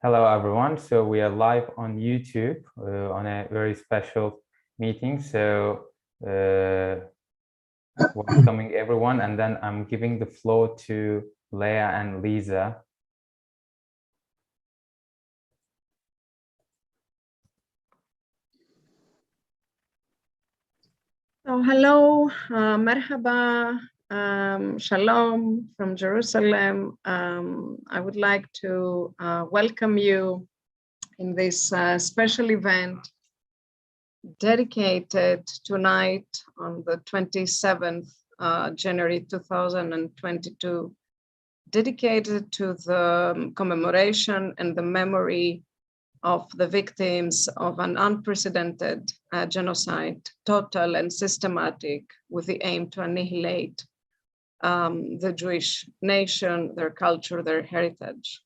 Hello, everyone. So we are live on YouTube on a very special meeting. So welcoming everyone, and then I'm giving the floor to Leah and Lisa. So hello, merhaba, shalom from Jerusalem. I would like to welcome you in this special event dedicated tonight on the 27th January 2022, dedicated to the commemoration and the memory of the victims of an unprecedented genocide, total and systematic, with the aim to annihilate the Jewish nation, their culture, their heritage.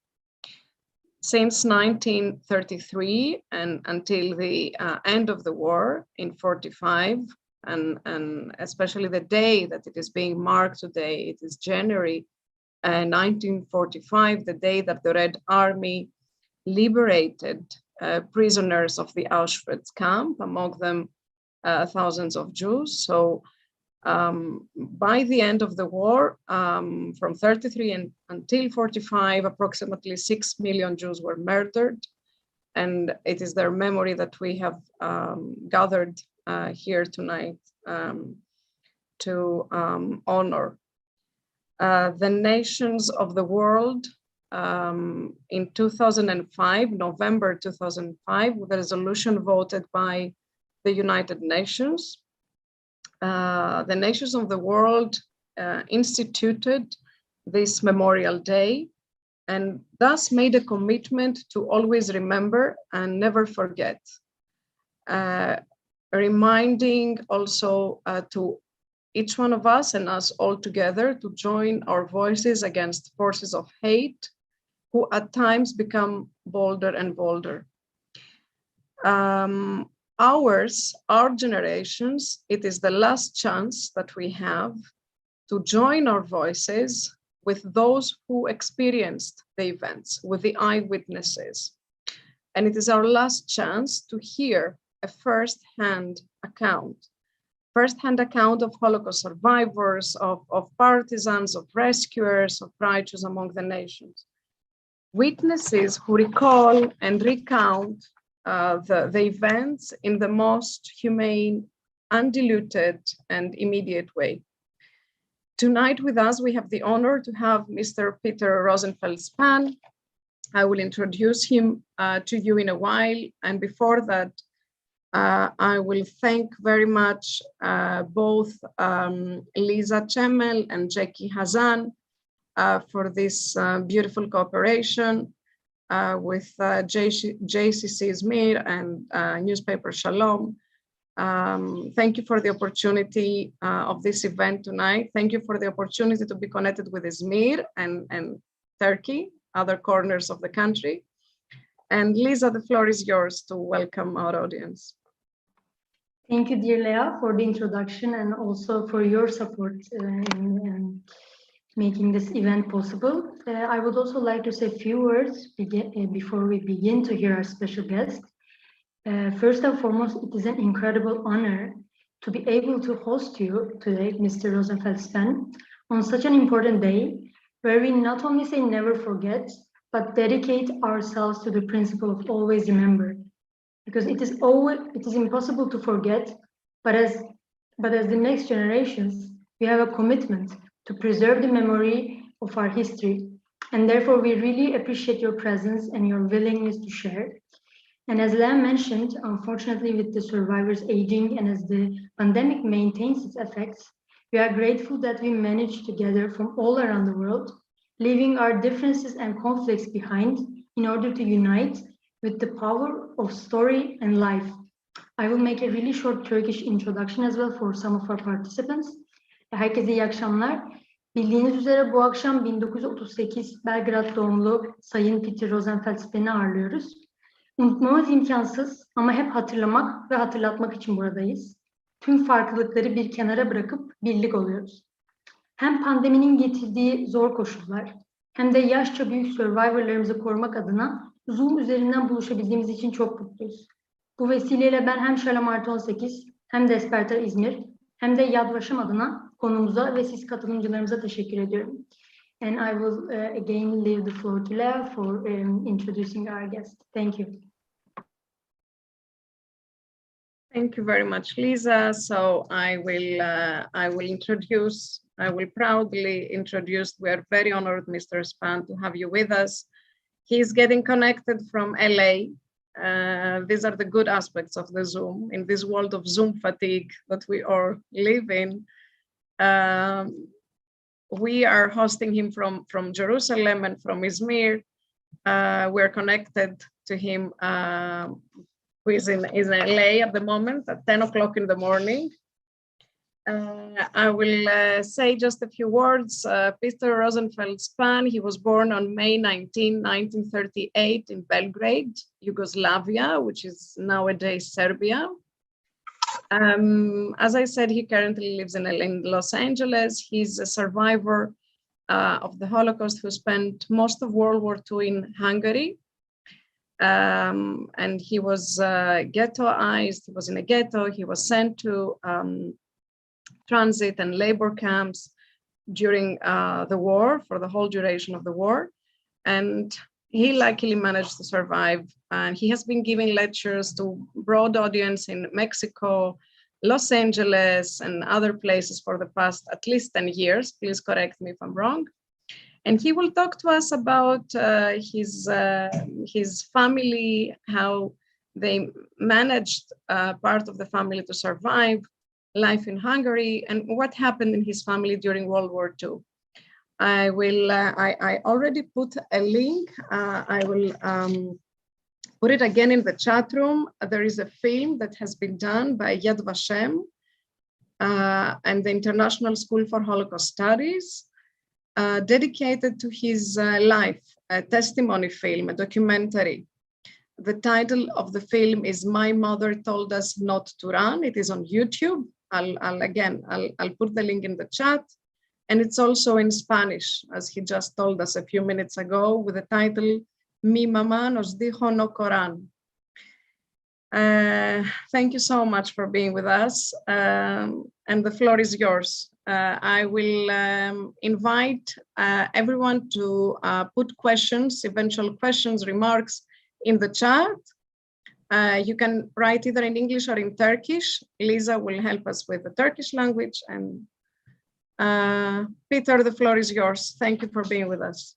Since 1933 and until the end of the war in 45, and especially the day that it is being marked today, it is January 1945, the day that the Red Army liberated prisoners of the Auschwitz camp, among them thousands of Jews. So by the end of the war, from 33 until 45, approximately 6 million Jews were murdered. And it is their memory that we have gathered here tonight to honor. The nations of the world in 2005, November 2005, with a resolution voted by the United Nations. The nations of the world instituted this Memorial Day and thus made a commitment to always remember and never forget. Reminding also to each one of us and us all together to join our voices against forces of hate, who at times become bolder and bolder. Our generations, it is the last chance that we have to join our voices with those who experienced the events, with the eyewitnesses. And it is our last chance to hear a first-hand account of Holocaust survivors, of partisans, of rescuers, of righteous among the nations. Witnesses who recall and recount the events in the most humane, undiluted, and immediate way. Tonight with us, we have the honor to have Mr. Peter Rosenfeld. I will introduce him to you in a while. And before that, I will thank very much both Lisa Chemel and Jackie Hazan for this beautiful cooperation with JCC Izmir and newspaper Shalom. Thank you for the opportunity of this event tonight. Thank you for the opportunity to be connected with Izmir and Turkey, other corners of the country. And Lisa, the floor is yours to welcome our audience. Thank you, dear Leah, for the introduction and also for your support in making this event possible. I would also like to say a few words before we begin to hear our special guest. First and foremost, it is an incredible honor to be able to host you today, Mr. Rosenfeld, on such an important day, where we not only say never forget, but dedicate ourselves to the principle of always remember. Because it is impossible to forget, but as the next generations, we have a commitment to preserve the memory of our history. And therefore, we really appreciate your presence and your willingness to share. And as Leah mentioned, unfortunately, with the survivors aging and as the pandemic maintains its effects, we are grateful that we managed to gather from all around the world, leaving our differences and conflicts behind in order to unite with the power of story and life. I will make a really short Turkish introduction as well for some of our participants. Herkese iyi akşamlar. Bildiğiniz üzere bu akşam 1938 Belgrad doğumlu Sayın Peter Rosenfeld'i ağırlıyoruz. Unutmamız imkansız ama hep hatırlamak ve hatırlatmak için buradayız. Tüm farklılıkları bir kenara bırakıp birlik oluyoruz. Hem pandeminin getirdiği zor koşullar hem de yaşça büyük survivorlarımızı korumak adına Zoom üzerinden buluşabildiğimiz için çok mutluyuz. Bu vesileyle ben hem Şalamart 18 hem de Despertar İzmir hem de Yad Vashem adına konumuza ve siz katılımcılarımıza teşekkür ediyorum. And I will again leave the floor to Lea for introducing our guest. Thank you. Thank you very much, Lisa. So I will proudly introduce, we are very honored, Mr. Span, to have you with us. He's getting connected from LA. These are the good aspects of the Zoom, in this world of Zoom fatigue that we all live in. We are hosting him from Jerusalem and from Izmir. We're connected to him, who is in LA at the moment at 10 o'clock in the morning. I will say just a few words. Peter Rosenfeld Span, he was born on May 19, 1938 in Belgrade, Yugoslavia, which is nowadays Serbia. As I said, he currently lives in Los Angeles. He's a survivor of the Holocaust who spent most of World War II in Hungary. And he was ghettoized, he was in a ghetto, he was sent to transit and labor camps during the war, for the whole duration of the war. And he luckily managed to survive. And he has been giving lectures to broad audience in Mexico, Los Angeles, and other places for the past at least 10 years. Please correct me if I'm wrong. And he will talk to us about his family, how they managed part of the family to survive, life in Hungary, and what happened in his family during World War II. I will. I already put a link. I will put it again in the chat room. There is a film that has been done by Yad Vashem and the International School for Holocaust Studies, dedicated to his life, a testimony film, a documentary. The title of the film is My Mother Told Us Not to Run. It is on YouTube. I'll put the link in the chat. And it's also in Spanish, as he just told us a few minutes ago, with the title, Mi mamá nos dijo no corran. Thank you so much for being with us. And the floor is yours. I will invite everyone to put questions, eventual questions, remarks in the chat. You can write either in English or in Turkish. Lisa will help us with the Turkish language. And Peter, the floor is yours. Thank you for being with us.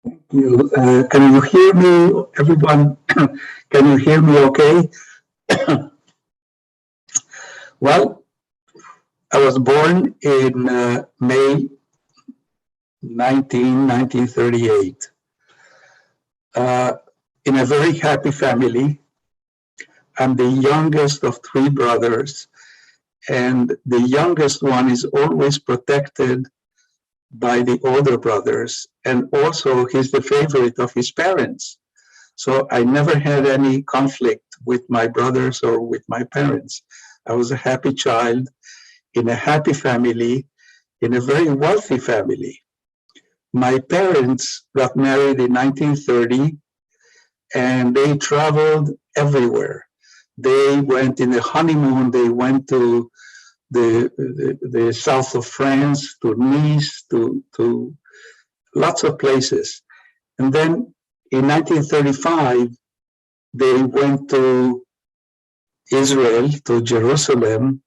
Thank you. Can you hear me, everyone? Can you hear me okay? Well, I was born in May 1938 in a very happy family. I'm the youngest of three brothers, and the youngest one is always protected by the older brothers, and also he's the favorite of his parents. So I never had any conflict with my brothers or with my parents. I was a happy child in a happy family, in a very wealthy family. My parents got married in 1930, and they traveled everywhere. They went in a honeymoon, they went to the south of France, to Nice, to lots of places. And then in 1935, they went to Israel, to Jerusalem.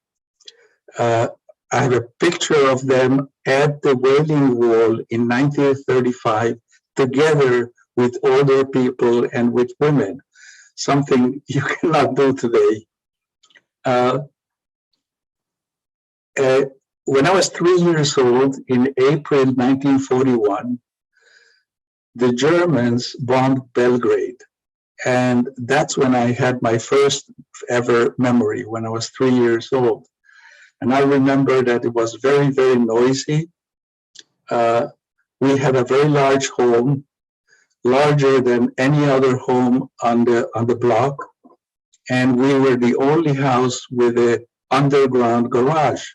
I have a picture of them at the Wailing Wall in 1935, together with older people and with women, something you cannot do today. When I was 3 years old, in April 1941, the Germans bombed Belgrade. And that's when I had my first ever memory, when I was 3 years old. And I remember that it was very, very noisy. We had a very large home, larger than any other home on the block. And we were the only house with an underground garage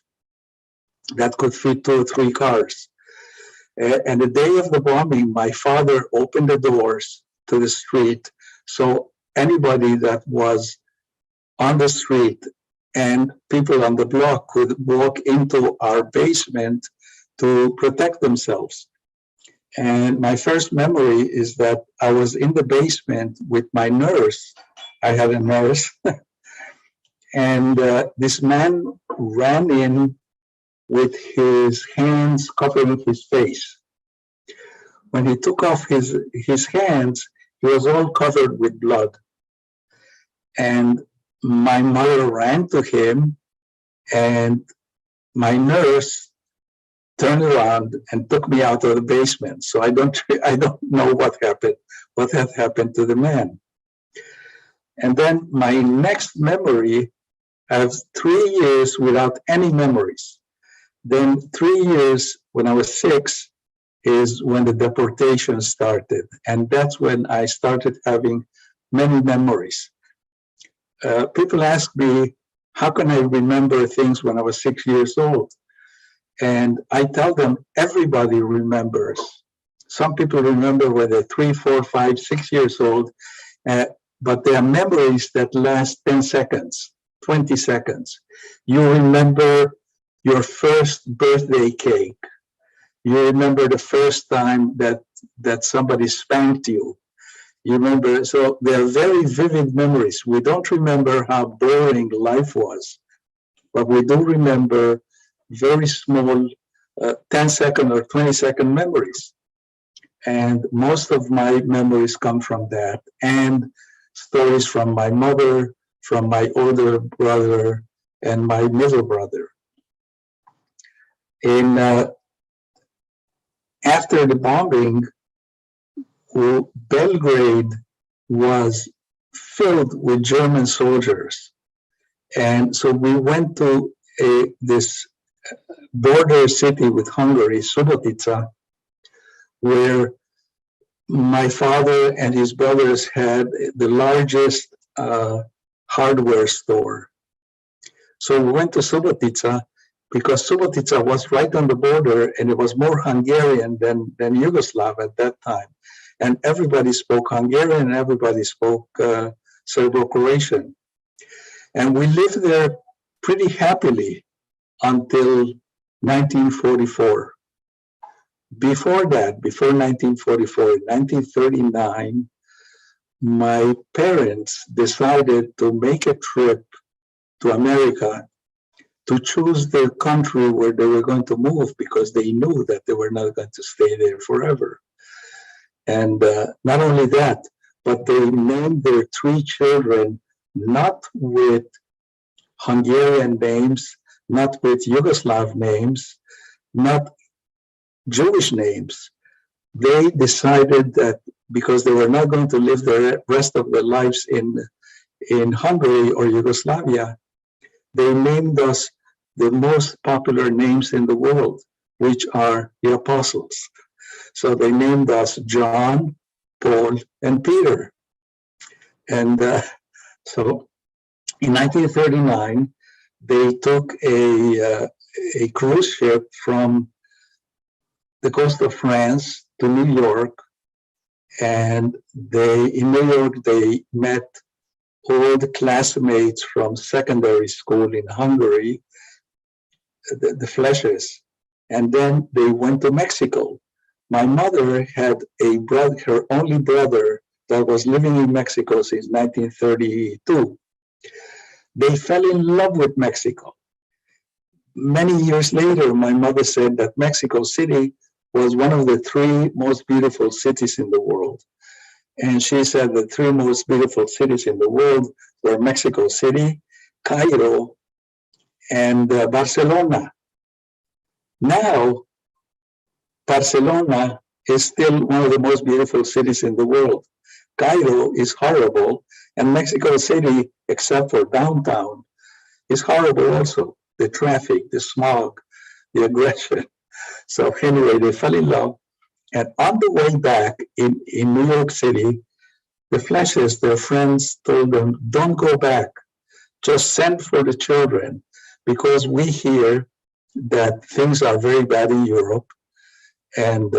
that could fit 2 or 3 cars. And the day of the bombing, my father opened the doors to the street, so anybody that was on the street and people on the block could walk into our basement to protect themselves. And my first memory is that I was in the basement with my nurse. I had a nurse. And this man ran in with his hands covering his face. When he took off his hands, he was all covered with blood. And my mother ran to him, and my nurse turned around and took me out of the basement. So I don't know what had happened to the man. And then my next memory, I have 3 years without any memories. Then 3 years when I was 6 is when the deportation started. And that's when I started having many memories. People ask me, how can I remember things when I was 6 years old? And I tell them, everybody remembers. Some people remember when they're 3, 4, 5, 6 years old, but there are memories that last 10 seconds, 20 seconds. You remember your first birthday cake. You remember the first time that somebody spanked you. You remember, so they're very vivid memories. We don't remember how boring life was, but we do remember very small 10-second or 20-second memories. And most of my memories come from that, and stories from my mother, from my older brother, and my middle brother. After the bombing, Belgrade was filled with German soldiers. And so we went to this border city with Hungary, Subotica, where my father and his brothers had the largest hardware store. So we went to Subotica because Subotica was right on the border, and it was more Hungarian than Yugoslav at that time. And everybody spoke Hungarian, and everybody spoke Serbo-Croatian. And we lived there pretty happily until 1944. Before that, before 1944, 1939, my parents decided to make a trip to America to choose the country where they were going to move, because they knew that they were not going to stay there forever. And not only that, but they named their 3 children not with Hungarian names, not with Yugoslav names, not Jewish names. They decided that because they were not going to live the rest of their lives in Hungary or Yugoslavia, they named us the most popular names in the world, which are the apostles. So they named us John, Paul, and Peter. And so in 1939, they took a cruise ship from the coast of France to New York. And in New York, they met old classmates from secondary school in Hungary, the Fleshes. And then they went to Mexico. My mother had her only brother that was living in Mexico since 1932. They fell in love with Mexico. Many years later, my mother said that Mexico City was one of the 3 most beautiful cities in the world. And she said the 3 most beautiful cities in the world were Mexico City, Cairo, and Barcelona. Now, Barcelona is still one of the most beautiful cities in the world. Cairo is horrible, and Mexico City, except for downtown, is horrible also. The traffic, the smog, the aggression. So anyway, they fell in love. And on the way back in New York City, the Fleshes, their friends, told them, don't go back. Just send for the children, because we hear that things are very bad in Europe, and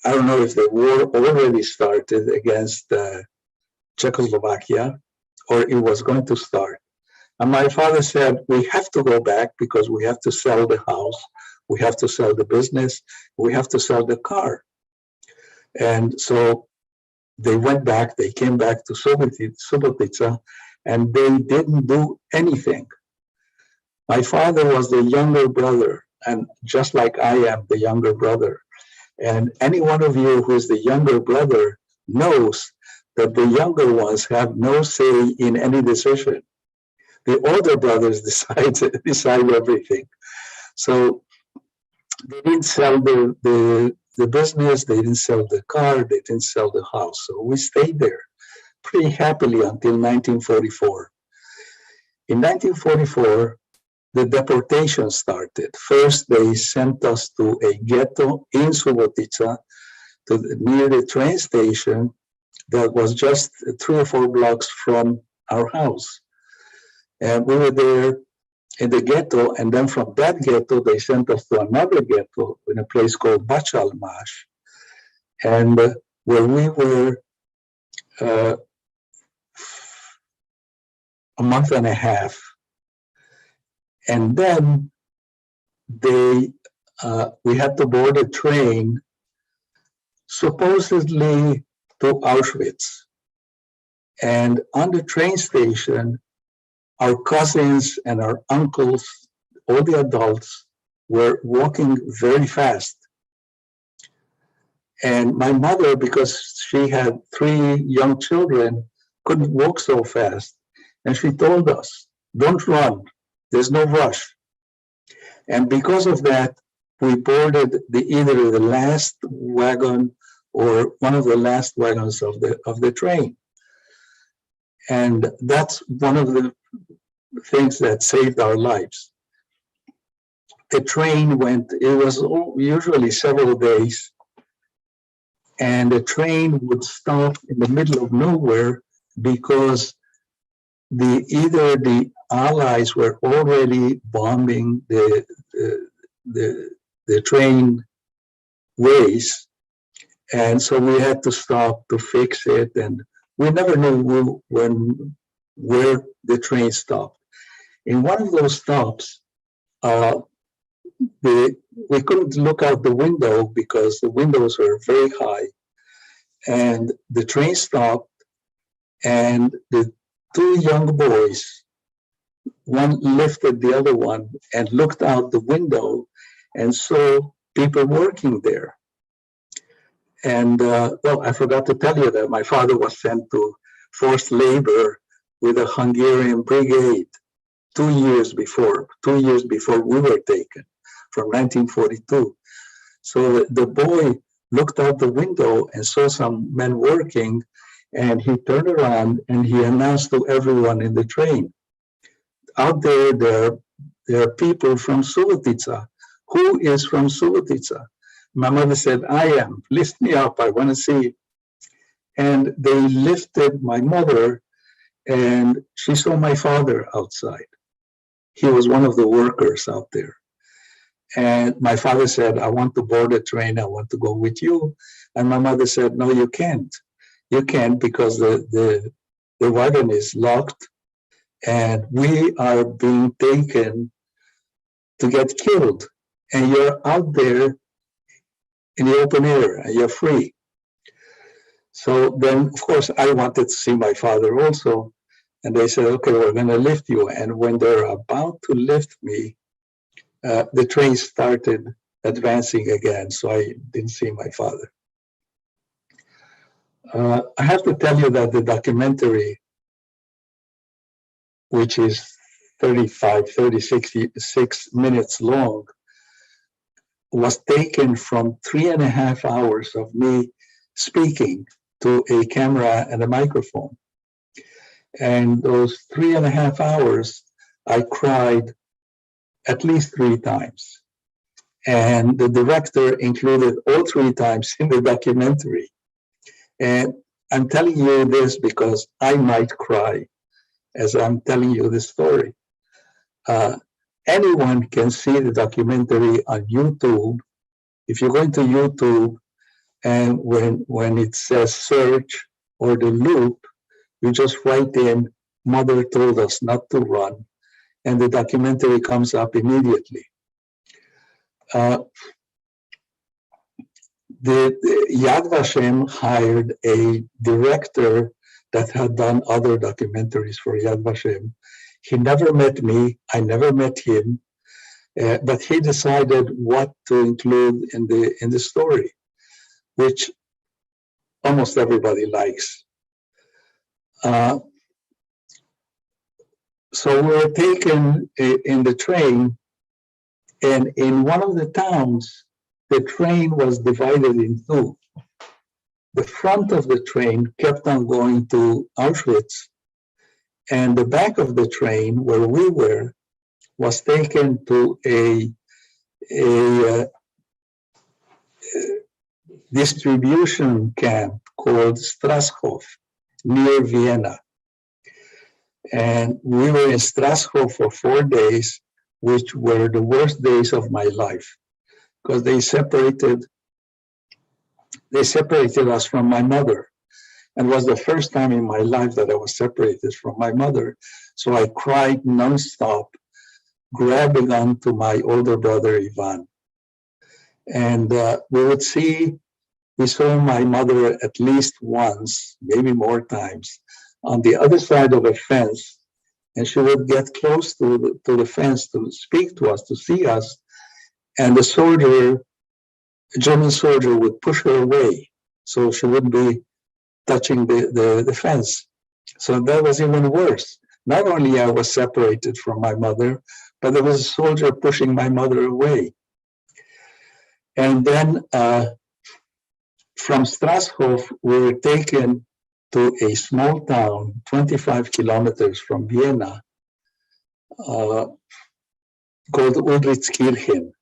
I don't know if the war already started against Czechoslovakia, or it was going to start. And my father said, we have to go back because we have to sell the house, we have to sell the business, we have to sell the car. And so they went back, they came back to Subotica, and they didn't do anything. My father was the younger brother, and just like I am the younger brother. And any one of you who is the younger brother knows that the younger ones have no say in any decision. The older brothers decide everything. So they didn't sell the business, they didn't sell the car, they didn't sell the house. So we stayed there pretty happily until 1944. In 1944, the deportation started. First, they sent us to a ghetto in Subotica, near the train station that was just 3 or 4 blocks from our house. And we were there in the ghetto, and then from that ghetto, they sent us to another ghetto in a place called Bacsalmash, and where we were a month and a half. And then we had to board a train, supposedly to Auschwitz. And on the train station, our cousins and our uncles, all the adults, were walking very fast. And my mother, because she had 3 young children, couldn't walk so fast. And she told us, don't run, there's no rush. And because of that, we boarded either the last wagon or one of the last wagons of the train. And that's one of the things that saved our lives. The train went, it was usually several days, and the train would stop in the middle of nowhere because either the Allies were already bombing the train ways, and so we had to stop to fix it, and we never knew where the train stopped. In one of those stops, we couldn't look out the window because the windows were very high, and the train stopped, and the 2 young boys, one lifted the other one and looked out the window and saw people working there. And well, I forgot to tell you that my father was sent to forced labor with a Hungarian brigade 2 years before we were taken, from 1942. So the boy looked out the window and saw some men working, and he turned around and he announced to everyone in the train, out there are people from Subotica. Who is from Subotica? My mother said, I am. Lift me up, I want to see. And they lifted my mother, and she saw my father outside. He was one of the workers out there. And my father said, I want to board a train, I want to go with you. And my mother said, no, you can't. You can't, because the wagon is locked, and we are being taken to get killed. And you're out there in the open air, and you're free. So then, of course, I wanted to see my father also. And they said, okay, we're going to lift you. And when they're about to lift me, the train started advancing again. So I didn't see my father. I have to tell you that the documentary, which is 36 minutes long, was taken from 3.5 hours of me speaking to a camera and a microphone. And those 3.5 hours, I cried at least 3 times. And the director included all 3 times in the documentary. And I'm telling you this because I might cry as I'm telling you this story. Anyone can see the documentary on YouTube. If you go into YouTube And when it says search or the loop, you just write in, "Mother told us not to run," and the documentary comes up immediately. The Yad Vashem hired a director that had done other documentaries for Yad Vashem. He never met me, I never met him, but he decided what to include in the story, which almost everybody likes. So we were taken in the train, and in one of the towns, the train was divided in two. The front of the train kept on going to Auschwitz, and the back of the train, where we were, was taken to a distribution camp called Strasshof near Vienna. And we were in Strasshof for 4 days, which were the worst days of my life, because they separated us from my mother. And it was the first time in my life that I was separated from my mother. So I cried nonstop, grabbing onto my older brother, Ivan. And we saw my mother at least once, maybe more times, on the other side of a fence. And she would get close to the fence to speak to us, to see us. And a German soldier would push her away, so she wouldn't be touching the fence. So that was even worse. Not only I was separated from my mother, but there was a soldier pushing my mother away. And then from Strasshof, we were taken to a small town, 25 kilometers from Vienna, called Ulritzkirchen.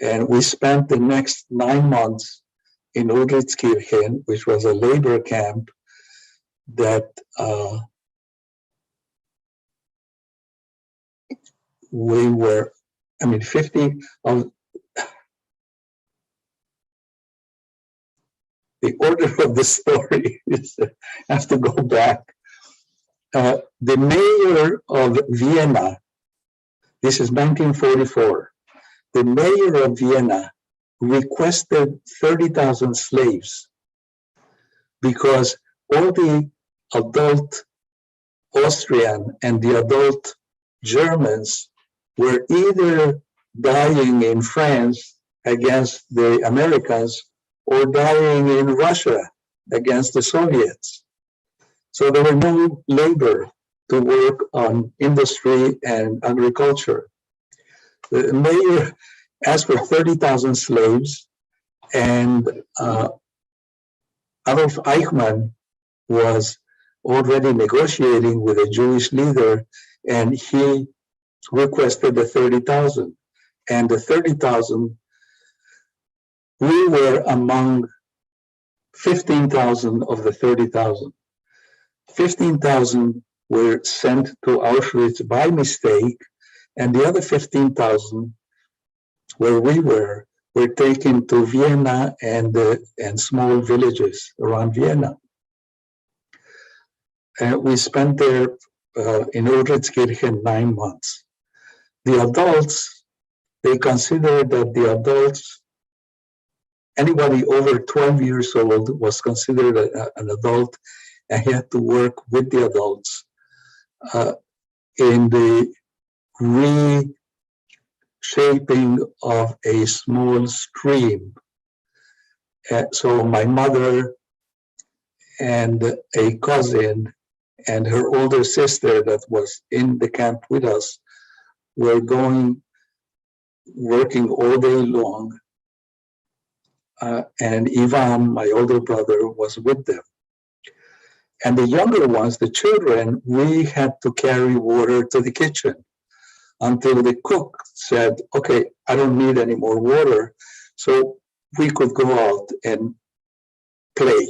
And we spent the next 9 months in Ulritzkirchen, which was a labor camp that we were, 50 of the order of the story is, I have to go back. The mayor of Vienna, this is 1944, the mayor of Vienna requested 30,000 slaves because all the adult Austrian and the adult Germans were either dying in France against the Americans or dying in Russia against the Soviets. So there were no labor to work on industry and agriculture. The mayor asked for 30,000 slaves, and Adolf Eichmann was already negotiating with a Jewish leader, and he requested the 30,000. And the 30,000, we were among 15,000 of the 30,000. 15,000 were sent to Auschwitz by mistake, and the other 15,000, where we were taken to Vienna and small villages around Vienna. We spent there in Ulritzkirchen 9 months. The adults, they considered that the adults, anybody over 12 years old was considered an adult, and he had to work with the adults in the reshaping of a small stream. So my mother and a cousin and her older sister that was in the camp with us were working all day long. And Ivan, my older brother, was with them. And the younger ones, the children, we had to carry water to the kitchen until the cook said, okay, I don't need any more water. So we could go out and play.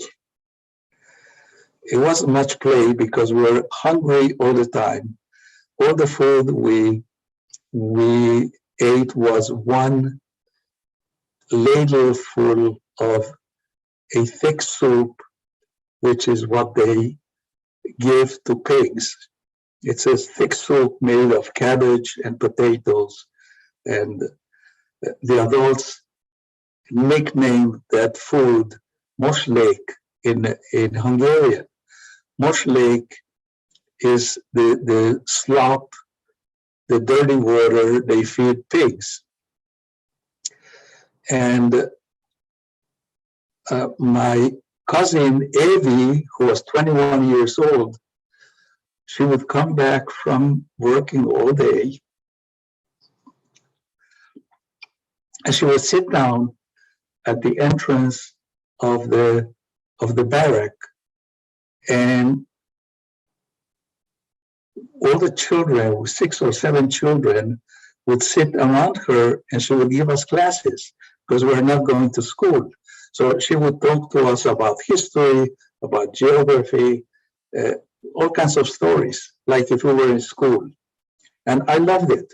It wasn't much play because we were hungry all the time. All the food we ate was one ladle full of a thick soup, which is what they give to pigs. It's a thick soup made of cabbage and potatoes, and the adults nicknamed that food moshlék in Hungarian. Moshlék is the slop, the dirty water they feed pigs. And my cousin Evie, who was 21 years old, she would come back from working all day, and she would sit down at the entrance of the barrack, and all the children, 6 or 7 children, would sit around her, and she would give us classes because we're not going to school. So she would talk to us about history, about geography, all kinds of stories, like if we were in school. And I loved it.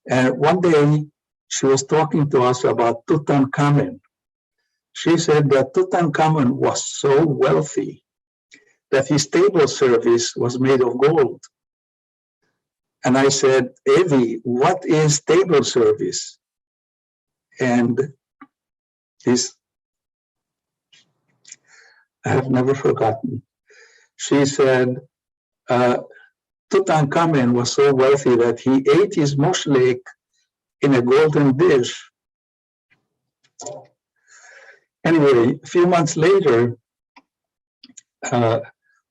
And one day she was talking to us about Tutankhamun. She said that Tutankhamun was so wealthy that his table service was made of gold. And I said, Evie, what is table service? And this, I have never forgotten. She said, Tutankhamun was so wealthy that he ate his moshlék in a golden dish. Anyway, a few months later,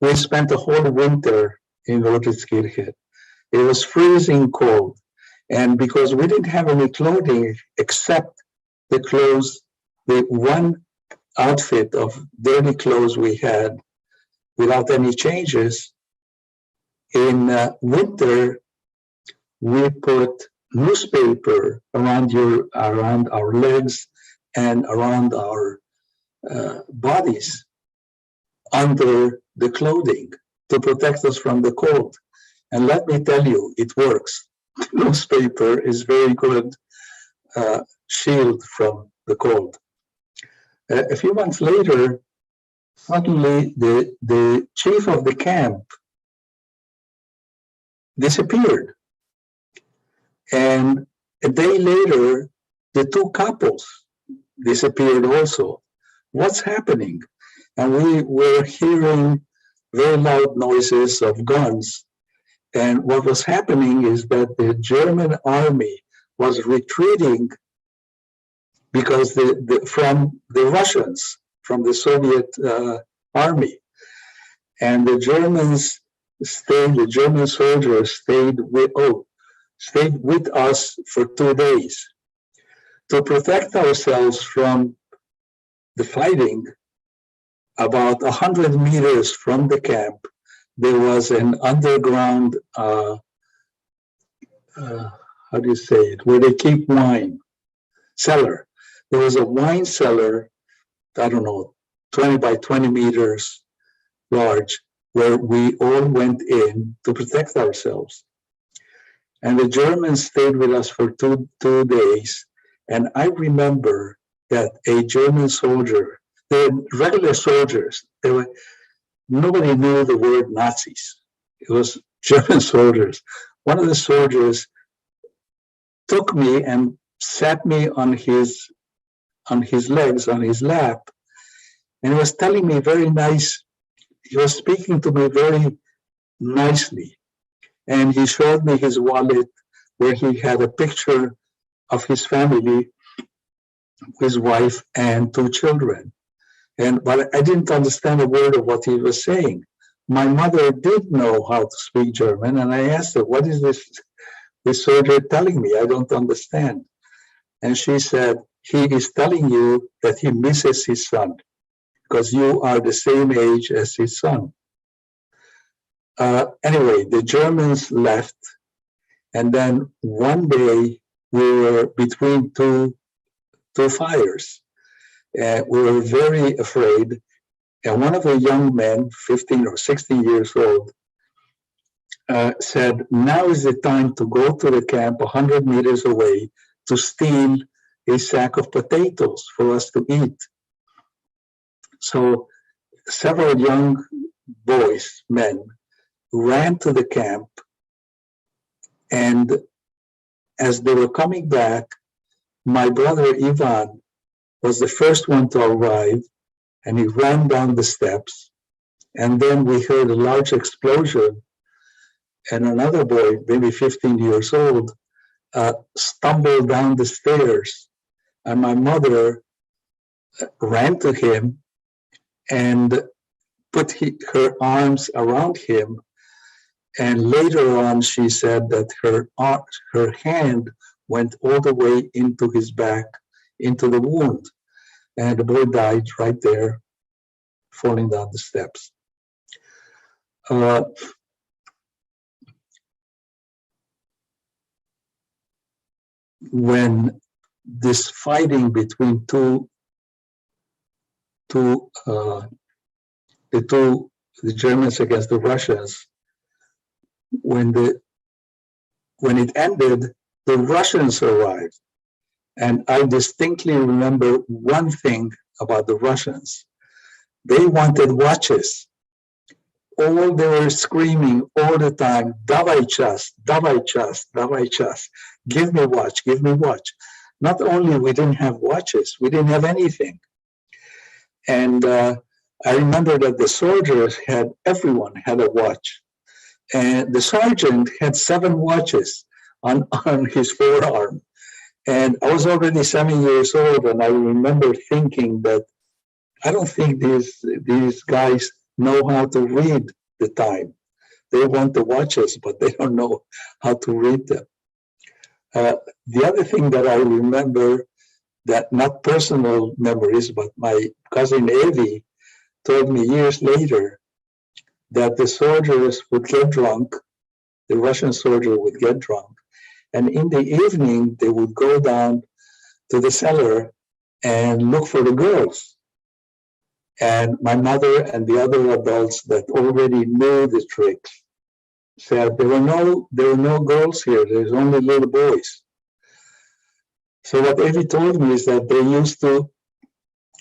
we spent the whole winter in Rosenfeld. It was freezing cold. And because we didn't have any clothing except the clothes, the one outfit of dirty clothes we had without any changes, in winter, we put newspaper around our legs and around our bodies under the clothing to protect us from the cold. And let me tell you, it works. Newspaper is very good shield from the cold. A few months later, suddenly the chief of the camp disappeared. And a day later, the 2 couples disappeared also. What's happening? And we were hearing very loud noises of guns. And what was happening is that the German army was retreating because from the Russians, from the Soviet army. And the German soldiers stayed with us for 2 days to protect ourselves from the fighting. About 100 meters from the camp, there was an underground, how do you say it, where they keep wine, cellar. There was a wine cellar, I don't know, 20 by 20 meters large, where we all went in to protect ourselves. And the Germans stayed with us for two days. And I remember that a German soldier, they were regular soldiers, nobody knew the word Nazis. It was German soldiers. One of the soldiers took me and sat me on his legs, on his lap, and he was telling me very nice, he was speaking to me very nicely. And he showed me his wallet where he had a picture of his family, his wife and 2 children. But I didn't understand a word of what he was saying. My mother did know how to speak German, and I asked her, what is this soldier telling me? I don't understand. And she said, he is telling you that he misses his son because you are the same age as his son. Anyway, the Germans left, and then one day we were between two fires. We were very afraid, and one of the young men, 15 or 16 years old, said, now is the time to go to the camp 100 meters away to steal a sack of potatoes for us to eat. So several young boys, men, ran to the camp, and as they were coming back, my brother Ivan was the first one to arrive, and he ran down the steps, and then we heard a large explosion, and another boy, maybe 15 years old, stumbled down the stairs, and my mother ran to him and put her arms around him. And later on, she said that her hand went all the way into his back, into the wound. And the boy died right there, falling down the steps. When this fighting between the Germans against the Russians, when it ended, the Russians arrived. And I distinctly remember one thing about the Russians. They wanted watches. They were screaming all the time, "Davai chas, davai chas, davai chas." Give me watch, give me watch. Not only we didn't have watches, we didn't have anything. And I remember that the soldiers everyone had a watch. And the sergeant had 7 watches on his forearm. And I was already 7 years old, and I remember thinking that I don't think these guys know how to read the time. They want the watches, but they don't know how to read them. The other thing that I remember, that not personal memories, but my cousin Evie told me years later that the soldiers would get drunk, the Russian soldier would get drunk, and in the evening they would go down to the cellar and look for the girls. And my mother and the other adults that already knew the tricks said there were no girls here, there's only little boys. So what Evie told me is that they used to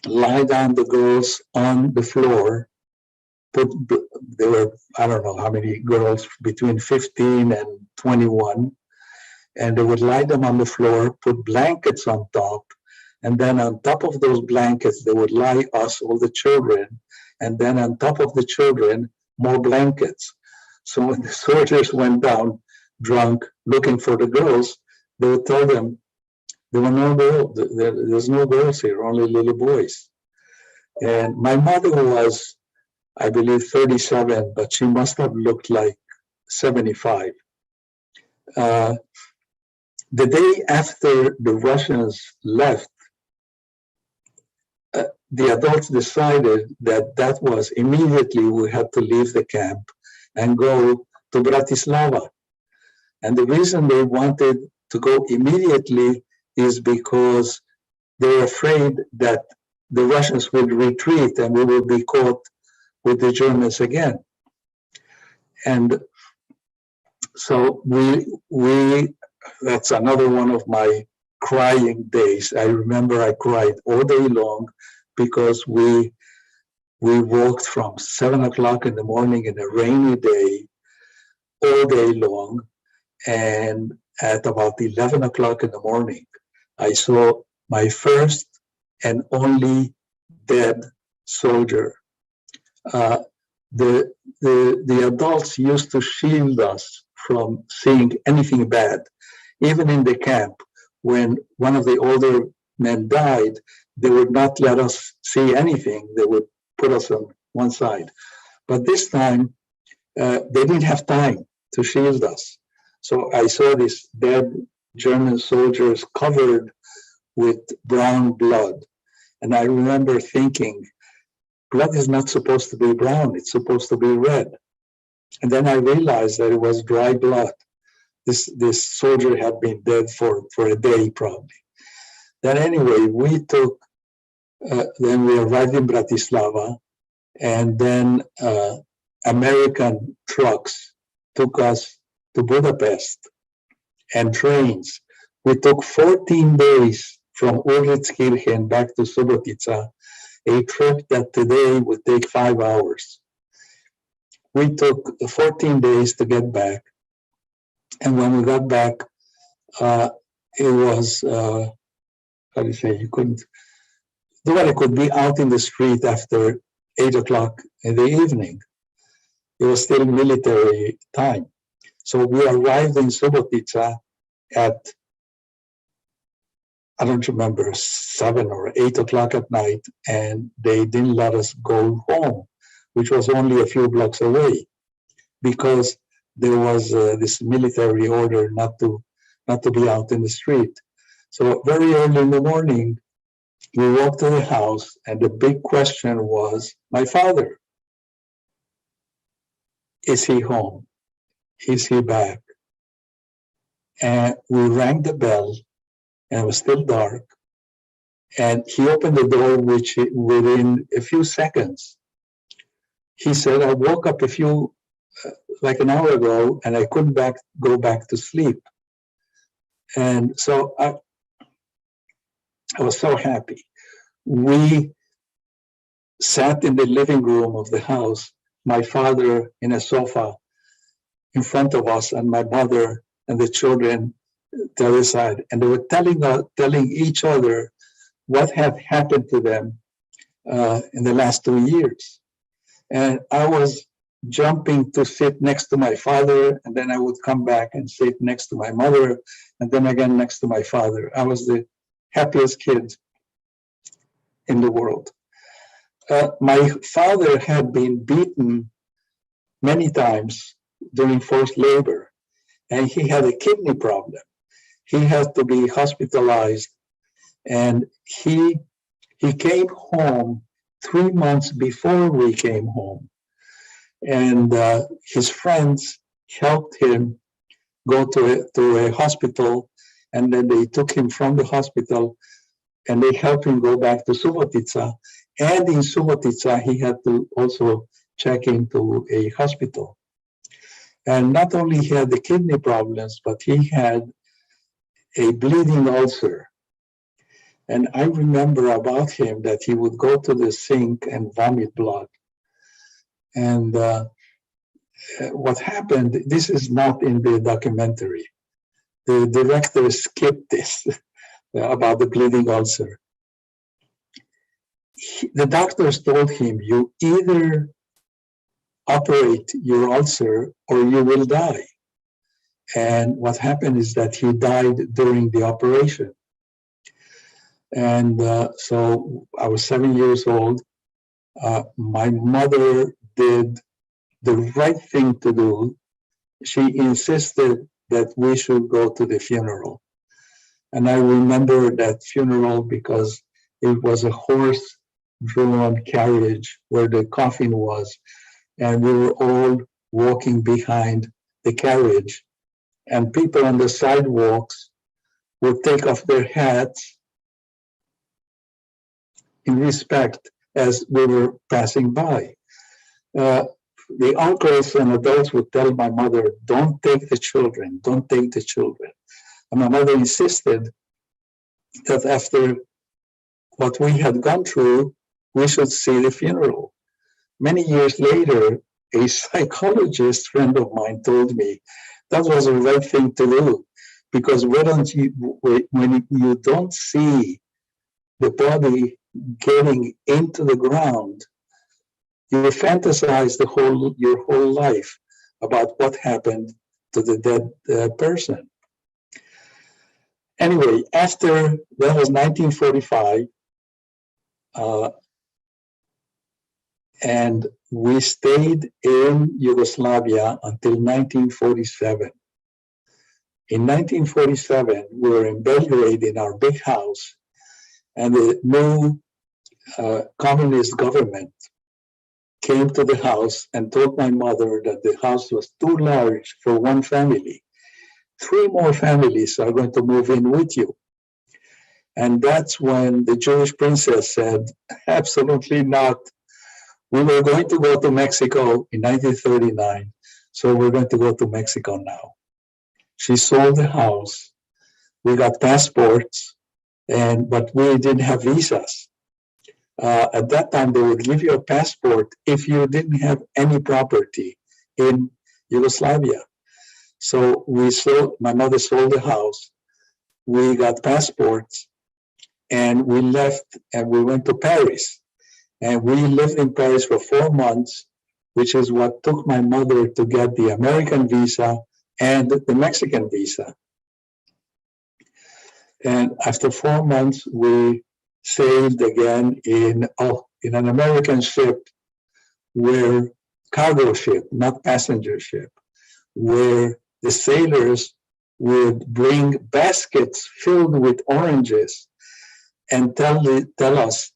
lie down the girls on the floor. There were, I don't know how many girls, between 15 and 21, and they would lie them on the floor, put blankets on top, and then on top of those blankets, they would lie us, all the children, and then on top of the children, more blankets. So when the soldiers went down drunk looking for the girls, they would tell them, there were no girls, there's no girls here, only little boys. And my mother was, I believe, 37, but she must have looked like 75. The day after the Russians left, the adults decided that was immediately we had to leave the camp and go to Bratislava. And the reason they wanted to go immediately is because they're afraid that the Russians would retreat and we will be caught with the Germans again. And so that's another one of my crying days. I remember I cried all day long because we walked from 7 o'clock in the morning in a rainy day all day long. And at about 11 o'clock in the morning, I saw my first and only dead soldier. The adults used to shield us from seeing anything bad. Even in the camp, when one of the older men died, they would not let us see anything. They would put us on one side. But this time, they didn't have time to shield us. So I saw these dead German soldiers covered with brown blood. And I remember thinking, blood is not supposed to be brown, it's supposed to be red. And then I realized that it was dry blood. This soldier had been dead for a day probably. Then anyway, then we arrived in Bratislava, and then American trucks took us to Budapest, and trains. We took 14 days from Orlickskirchen back to Subotica, a trip that today would take 5 hours. We took 14 days to get back. And when we got back, it was, how do you say, nobody could be out in the street after 8 o'clock in the evening. It was still military time. So we arrived in Subotica at, I don't remember, 7 or 8 o'clock at night, and they didn't let us go home, which was only a few blocks away, because there was this military order not to be out in the street. So very early in the morning, we walked to the house, and the big question was, my father, is he home? Is he back? And we rang the bell, and it was still dark. And he opened the door, which within a few seconds, he said, I woke up like an hour ago, and I couldn't go back to sleep. And so I was so happy. We sat in the living room of the house, my father in a sofa in front of us, and my mother and the children to the other side. And they were telling each other what had happened to them in the last 2 years. And I was jumping to sit next to my father, and then I would come back and sit next to my mother, and then again next to my father. I was the happiest kid in the world. My father had been beaten many times during forced labor, and he had a kidney problem. He had to be hospitalized, and he came home 3 months before we came home. And his friends helped him go to a hospital, and then they took him from the hospital, and they helped him go back to Subotica. And in Subotica, he had to also check into a hospital. And not only he had the kidney problems, but he had a bleeding ulcer. And I remember about him that he would go to the sink and vomit blood. And what happened, this is not in the documentary. The director skipped this about the bleeding ulcer. The doctors told him, you either operate your ulcer or you will die. And what happened is that he died during the operation. And so I was 7 years old. My mother did the right thing to do. She insisted that we should go to the funeral. And I remember that funeral because it was a horse-drawn carriage where the coffin was, and we were all walking behind the carriage. And people on the sidewalks would take off their hats in respect as we were passing by. The uncles and adults would tell my mother, don't take the children, don't take the children. And my mother insisted that after what we had gone through, we should see the funeral. Many years later, a psychologist friend of mine told me that was the right thing to do, because when you don't see the body getting into the ground, you fantasize your whole life about what happened to the dead person. Anyway, after that was 1945, and we stayed in Yugoslavia until 1947. In 1947, we were in Belgrade in our big house, and the new communist government came to the house and told my mother that the house was too large for one family. 3 more families are going to move in with you. And that's when the Jewish princess said, absolutely not. We were going to go to Mexico in 1939, so we're going to go to Mexico now. She sold the house. We got passports, but we didn't have visas. At that time, they would give you a passport if you didn't have any property in Yugoslavia. So my mother sold the house, we got passports, and we left and we went to Paris. And we lived in Paris for 4 months, which is what took my mother to get the American visa and the Mexican visa. And after 4 months, we sailed again in an American ship, where cargo ship, not passenger ship, where the sailors would bring baskets filled with oranges and tell us,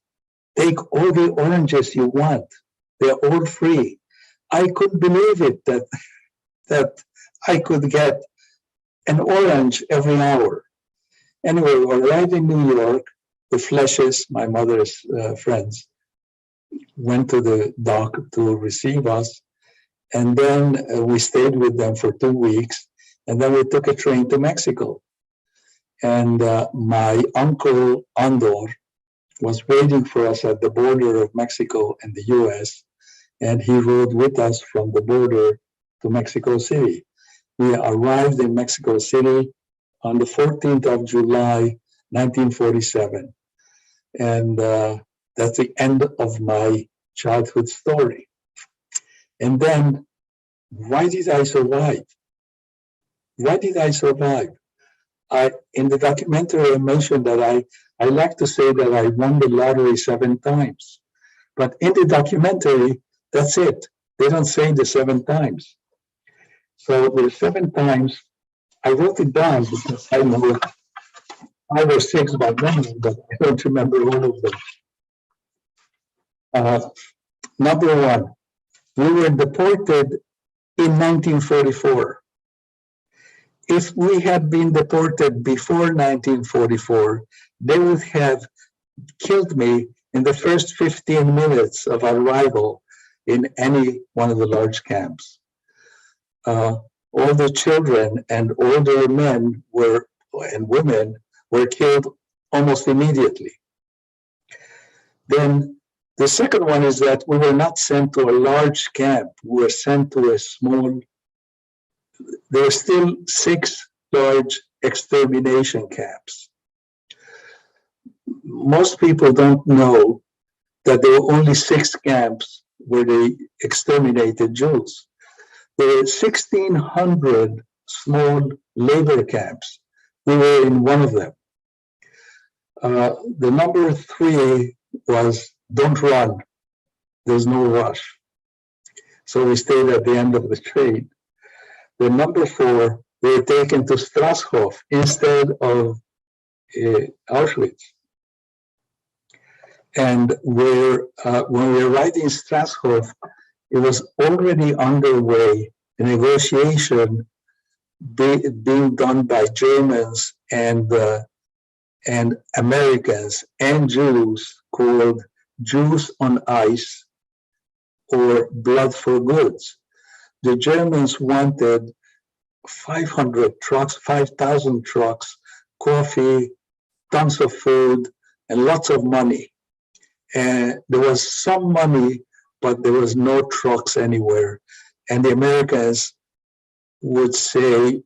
take all the oranges you want. They're all free. I couldn't believe it that I could get an orange every hour. Anyway, we arrived in New York. The Fleshes, my mother's friends, went to the dock to receive us. And then we stayed with them for 2 weeks. And then we took a train to Mexico. And my uncle Andor was waiting for us at the border of Mexico and the US. And he rode with us from the border to Mexico City. We arrived in Mexico City on the 14th of July, 1947. And that's the end of my childhood story. And then, why did I survive? Why did I survive? In the documentary, I mentioned that I like to say that I won the lottery 7 times. But in the documentary, that's it. They don't say the 7 times. So the 7 times, I wrote it down because I know 5 or 6 by memory, but I don't remember all of them. Number 1, we were deported in 1944. If we had been deported before 1944, they would have killed me in the first 15 minutes of arrival in any one of the large camps. All the children and older men and women were killed almost immediately. Then the second one is that we were not sent to a large camp. We were sent to a small. There were still 6 large extermination camps. Most people don't know that there were only 6 camps where they exterminated Jews. There were 1,600 small labor camps. We were in one of them. The number 3 was, don't run. There's no rush. So we stayed at the end of the train. The number 4, they were taken to Strashof instead of Auschwitz. And when we arrived in Strashof, it was already underway, a negotiation being done by Germans and Americans and Jews called Jews on Ice, or Blood for Goods. The Germans wanted 500 trucks, 5,000 trucks, coffee, tons of food, and lots of money. And there was some money, but there was no trucks anywhere. And the Americans would say,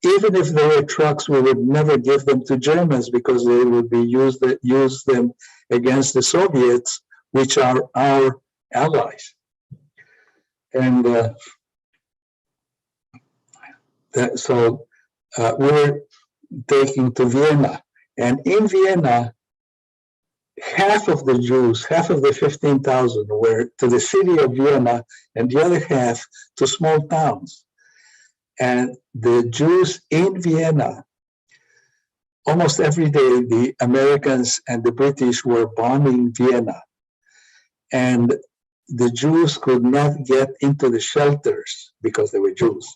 even if there were trucks, we would never give them to Germans because they would be use them against the Soviets, which are our allies. And so we were taken to Vienna. And in Vienna, half of the Jews, half of the 15,000 were to the city of Vienna, and the other half to small towns. And the Jews in Vienna, almost every day, the Americans and the British were bombing Vienna. And the Jews could not get into the shelters because they were Jews.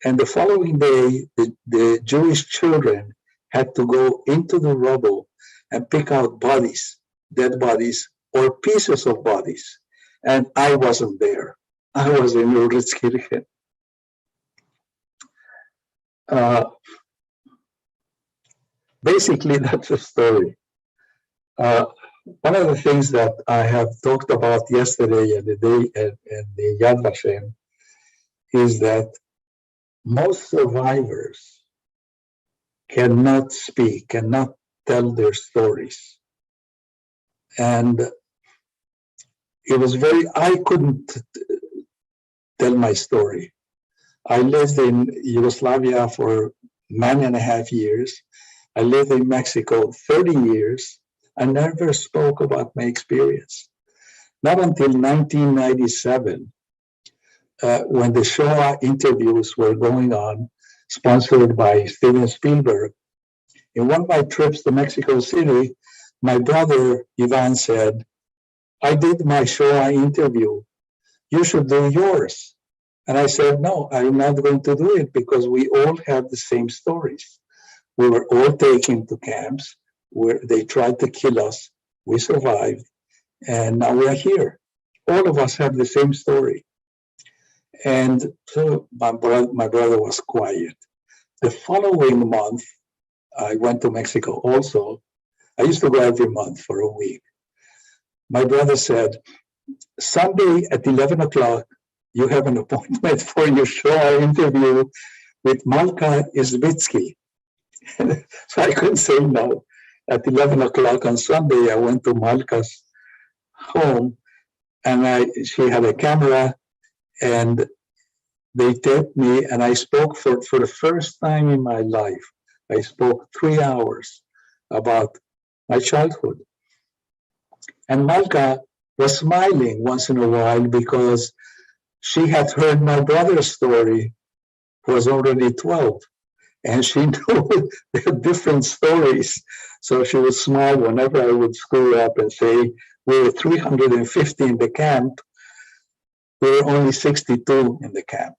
And the following day, the Jewish children had to go into the rubble and pick out bodies, dead bodies, or pieces of bodies. And I wasn't there. I was in Ulrichskirchen. Basically, that's the story. One of the things that I have talked about yesterday and the day and the Yad Vashem is that most survivors cannot speak, cannot tell their stories. And it was I couldn't tell my story. I lived in Yugoslavia for 9.5 years. I lived in Mexico 30 years. I never spoke about my experience. Not until 1997, when the Shoah interviews were going on, sponsored by Steven Spielberg. In one of my trips to Mexico City, my brother Ivan said, I did my Shoah interview. You should do yours. And I said, no, I'm not going to do it because we all have the same stories. We were all taken to camps where they tried to kill us. We survived. And now we're here. All of us have the same story. And so my brother was quiet. The following month, I went to Mexico also. I used to go every month for a week. My brother said, Sunday at 11 o'clock, you have an appointment for your Shoah interview with Malka Izbitsky. So I couldn't say no. At 11 o'clock on Sunday, I went to Malka's home, and she had a camera, and they taped me, and I spoke for the first time in my life. I spoke 3 hours about my childhood. And Malka was smiling once in a while because she had heard my brother's story, who was already 12, and she knew the different stories. So she would smile whenever I would screw up and say, we were 350 in the camp. We were only 62 in the camp,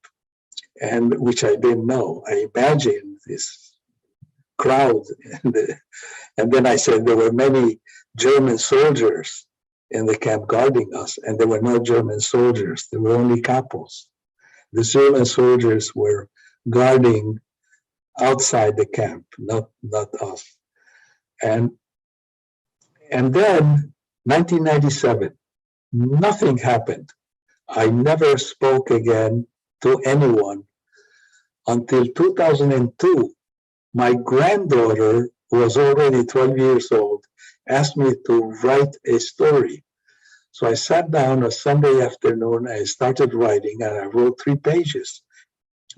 and which I didn't know. I imagined this crowd. And then I said there were many German soldiers in the camp guarding us, and there were no German soldiers. There were only capos. The German soldiers were guarding outside the camp, not us. And then 1997, nothing happened. I never spoke again to anyone until 2002. My granddaughter, who was already 12 years old, asked me to write a story. So I sat down a Sunday afternoon, I started writing, and I wrote 3 pages.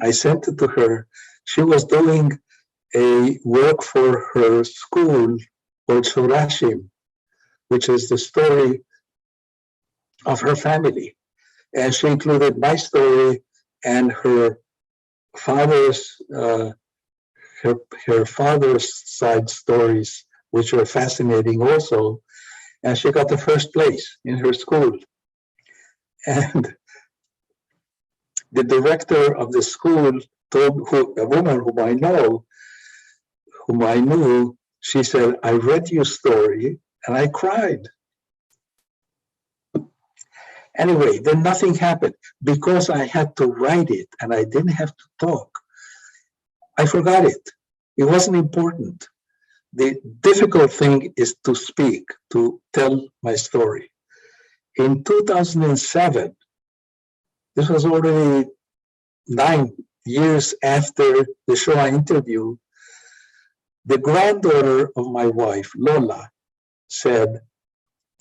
I sent it to her. She was doing a work for her school called Shorashim, which is the story of her family. And she included my story and her father's her father's side stories, which were fascinating also. And she got the first place in her school. And the director of the school told a woman whom I knew, she said, I read your story and I cried. Anyway, then nothing happened because I had to write it and I didn't have to talk. I forgot it. It wasn't important. The difficult thing is to speak, to tell my story. In 2007, this was already 9 years after the Shoah interview, the granddaughter of my wife, Lola, said,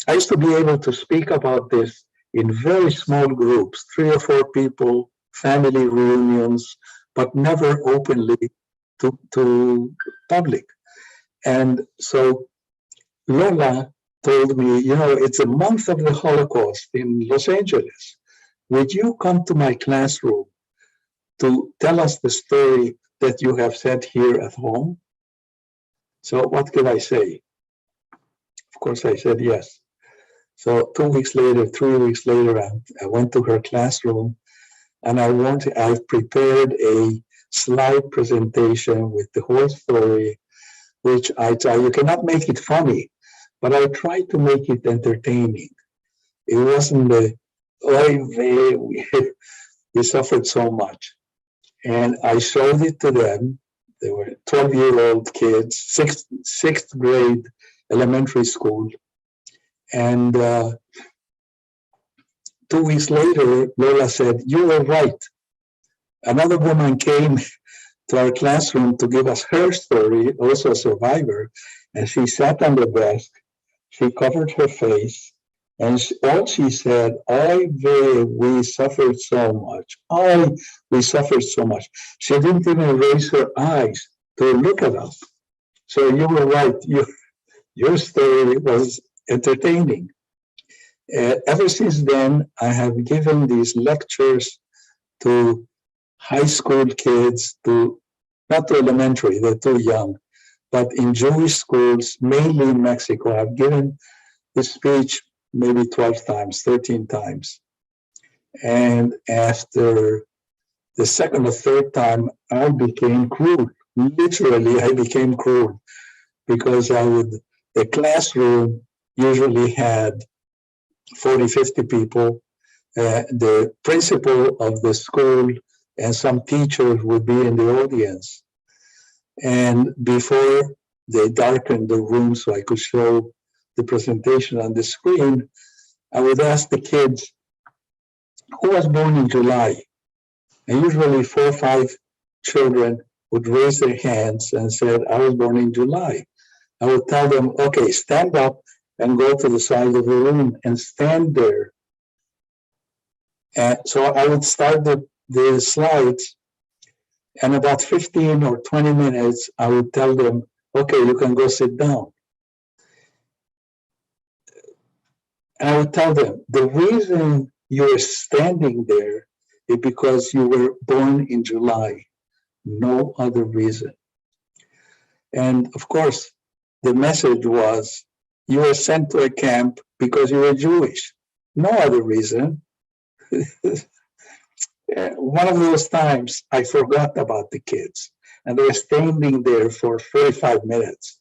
I used to be able to speak about this in very small groups, 3 or 4 people, family reunions, but never openly to public. And so Lola told me, it's a month of the Holocaust in Los Angeles. Would you come to my classroom to tell us the story that you have said here at home? So what could I say? Of course, I said yes. So 2 weeks later, 3 weeks later, I went to her classroom, and I've prepared a slide presentation with the whole story, which you cannot make it funny, but I tried to make it entertaining. It wasn't we suffered so much. And I showed it to them. They were 12-year-old kids, sixth grade elementary school. And 2 weeks later, Lola said, "You were right." Another woman came to our classroom to give us her story, also a survivor, and she sat on the desk, she covered her face, and all she said, "Ay, we suffered so much. Ay, we suffered so much." She didn't even raise her eyes to look at us. So you were right. Your story was entertaining. Ever since then, I have given these lectures to high school kids, not to elementary, they're too young, but in Jewish schools, mainly in Mexico. I've given this speech maybe 12 times, 13 times. And after the second or third time, I became cruel. Literally, I became cruel because the classroom usually had 40, 50 people. The principal of the school and some teachers would be in the audience. And before they darkened the room so I could show the presentation on the screen, I would ask the kids, who was born in July? And usually 4 or 5 children would raise their hands and said, I was born in July. I would tell them, okay, stand up and go to the side of the room and stand there. And so I would start the slides, and about 15 or 20 minutes, I would tell them, okay, you can go sit down. And I would tell them, the reason you're standing there is because you were born in July, no other reason. And of course, the message was, you were sent to a camp because you were Jewish, no other reason. One of those times I forgot about the kids, and they were standing there for 45 minutes.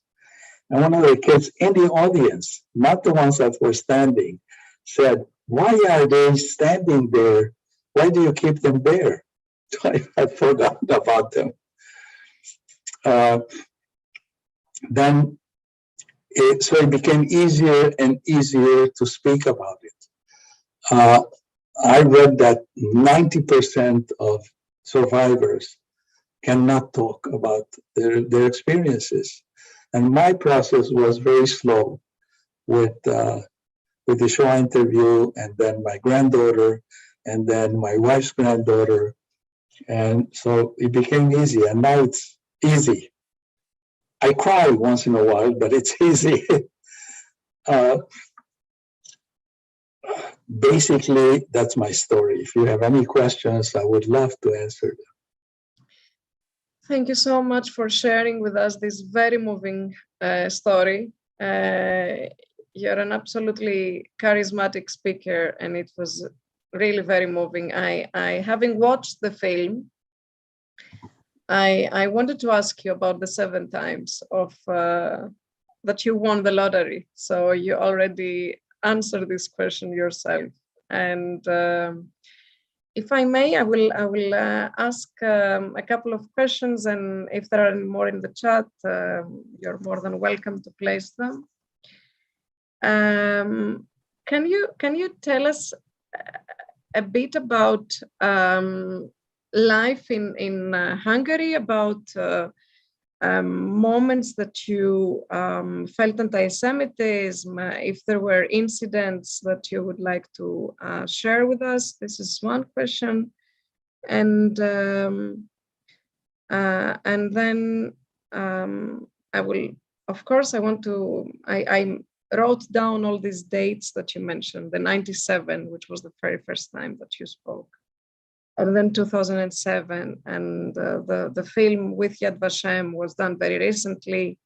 And one of the kids in the audience, not the ones that were standing, said, why are they standing there? Why do you keep them there? So I forgot about them. So it became easier and easier to speak about it. I read that 90% of survivors cannot talk about their experiences. And my process was very slow with the Shoah interview, and then my granddaughter, and then my wife's granddaughter. And so it became easy, and now it's easy. I cry once in a while, but it's easy. Basically, that's my story. If you have any questions, I would love to answer them. Thank you so much for sharing with us this very moving story. You're an absolutely charismatic speaker, and it was really very moving. I having watched the film, I wanted to ask you about the 7 times of that you won the lottery. So you already answered this question yourself. And if I may, I will ask a couple of questions, and if there are any more in the chat, you're more than welcome to place them. Can you tell us a bit about life in Hungary, about moments that you felt anti-Semitism, if there were incidents that you would like to share with us? This is one question. And then I will, of course, I wrote down all these dates that you mentioned, the 97, which was the very first time that you spoke. And then 2007, and the film with Yad Vashem was done very recently,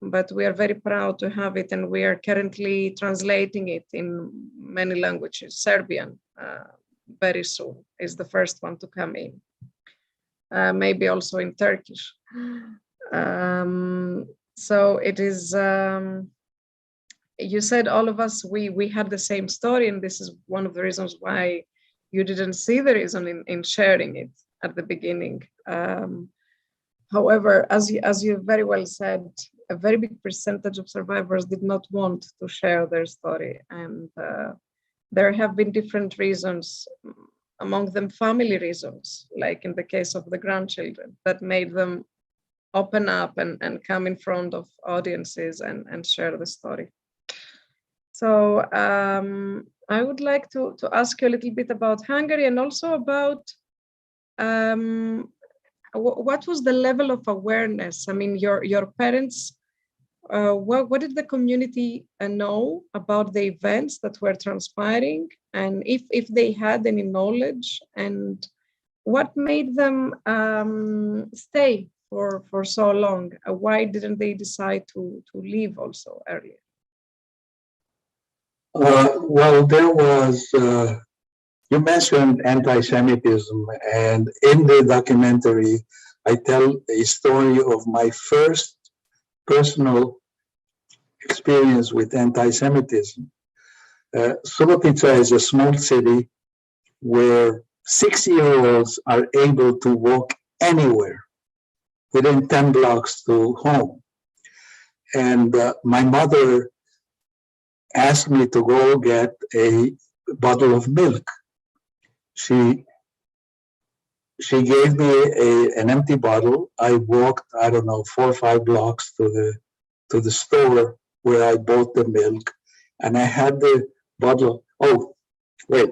but we are very proud to have it, and we are currently translating it in many languages. Serbian, very soon, is the first one to come in. Maybe also in Turkish. So it is, you said all of us, we had the same story, and this is one of the reasons why you didn't see the reason in sharing it at the beginning. However, as you very well said, a very big percentage of survivors did not want to share their story. And there have been different reasons, among them family reasons, like in the case of the grandchildren, that made them open up and come in front of audiences and share the story. So I would like to ask you a little bit about Hungary and also about what was the level of awareness? I mean, your parents, what did the community know about the events that were transpiring? And if they had any knowledge, and what made them stay for so long? Why didn't they decide to leave also earlier? Well, there was, you mentioned anti-Semitism, and in the documentary, I tell a story of my first personal experience with anti-Semitism. Subotica is a small city where 6-year-olds are able to walk anywhere within 10 blocks to home. And my mother asked me to go get a bottle of milk. She gave me an empty bottle. I walked, I don't know, 4 or 5 blocks to the store where I bought the milk, and I had the bottle. Oh, wait,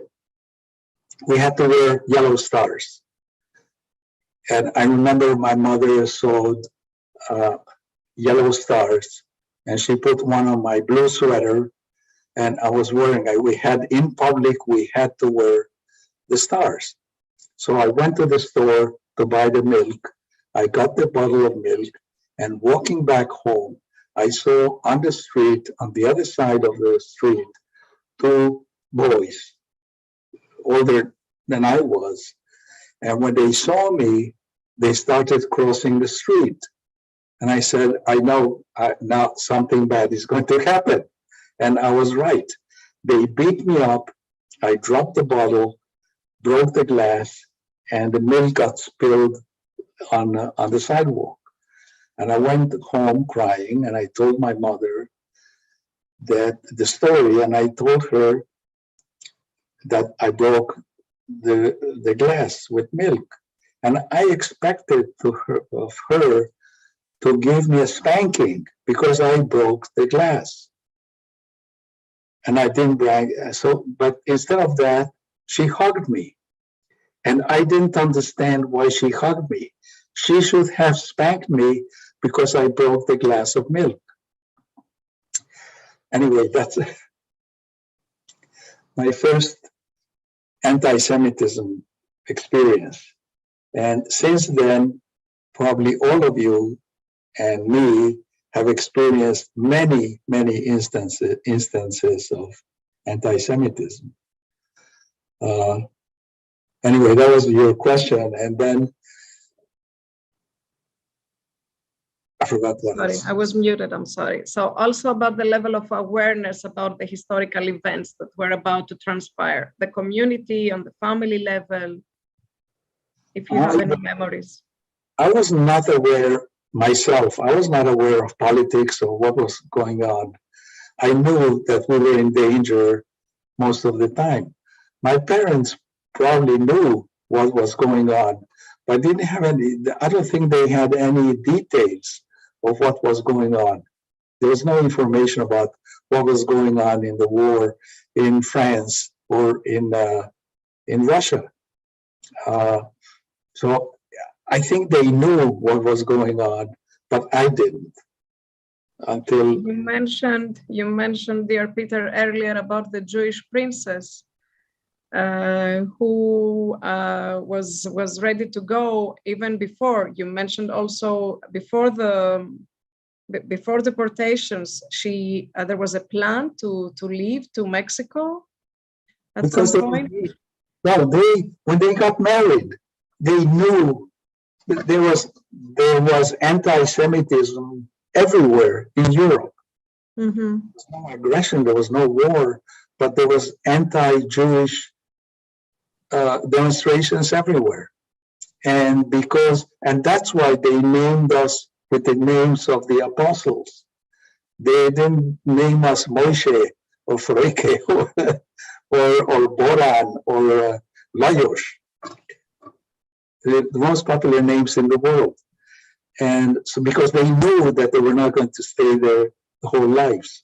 we had to wear yellow stars. And I remember my mother sewed yellow stars, and she put one on my blue sweater, and I was wearing it. We had, in public, we had to wear the stars. So I went to the store to buy the milk. I got the bottle of milk, and walking back home, I saw on the street, on the other side of the street, 2 boys, older than I was. And when they saw me, they started crossing the street. And I said, I know now something bad is going to happen. And I was right. They beat me up. I dropped the bottle, broke the glass, and the milk got spilled on the sidewalk. And I went home crying, and I told my mother that the story, and I told her that I broke the glass with milk. And I expected of her to give me a spanking because I broke the glass. And I didn't brag. So, but instead of that, she hugged me. And I didn't understand why she hugged me. She should have spanked me because I broke the glass of milk. Anyway, that's my first anti-Semitism experience. And since then, probably all of you and me have experienced many, many instances of anti-Semitism. Anyway, that was your question. And then I forgot what Sorry, I was muted, I'm sorry. So also about the level of awareness about the historical events that were about to transpire, the community on the family level, if you have any memories. I was not aware myself. I was not aware of politics or what was going on. I knew that we were in danger most of the time. My parents probably knew what was going on, but didn't have any, I don't think they had any details of what was going on. There was no information about what was going on in the war in France or in Russia. So I think they knew what was going on, but I didn't until you mentioned, dear Peter, earlier about the Jewish princess who was ready to go even before. You mentioned also before deportations, there was a plan to leave to Mexico at because some point. When they got married, they knew that there was anti-Semitism everywhere in Europe. Mm-hmm. There was no aggression, there was no war, but there was anti-Jewish demonstrations everywhere. And that's why they named us with the names of the apostles. They didn't name us Moshe or Freke or Boran or Lajos, the most popular names in the world. And so because they knew that they were not going to stay there the whole lives.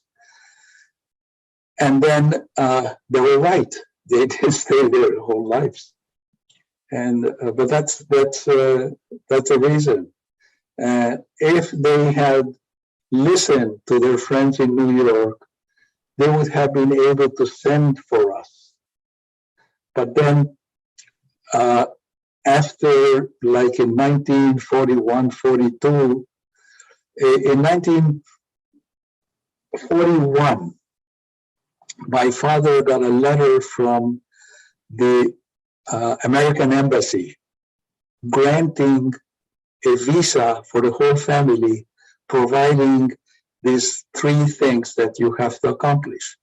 And then they were right. They did stay there the whole lives. And but that's a reason. If they had listened to their friends in New York, they would have been able to send for us. But then after, like in 1941, 42, in 1941, my father got a letter from the American Embassy granting a visa for the whole family, providing these 3 things that you have to accomplish.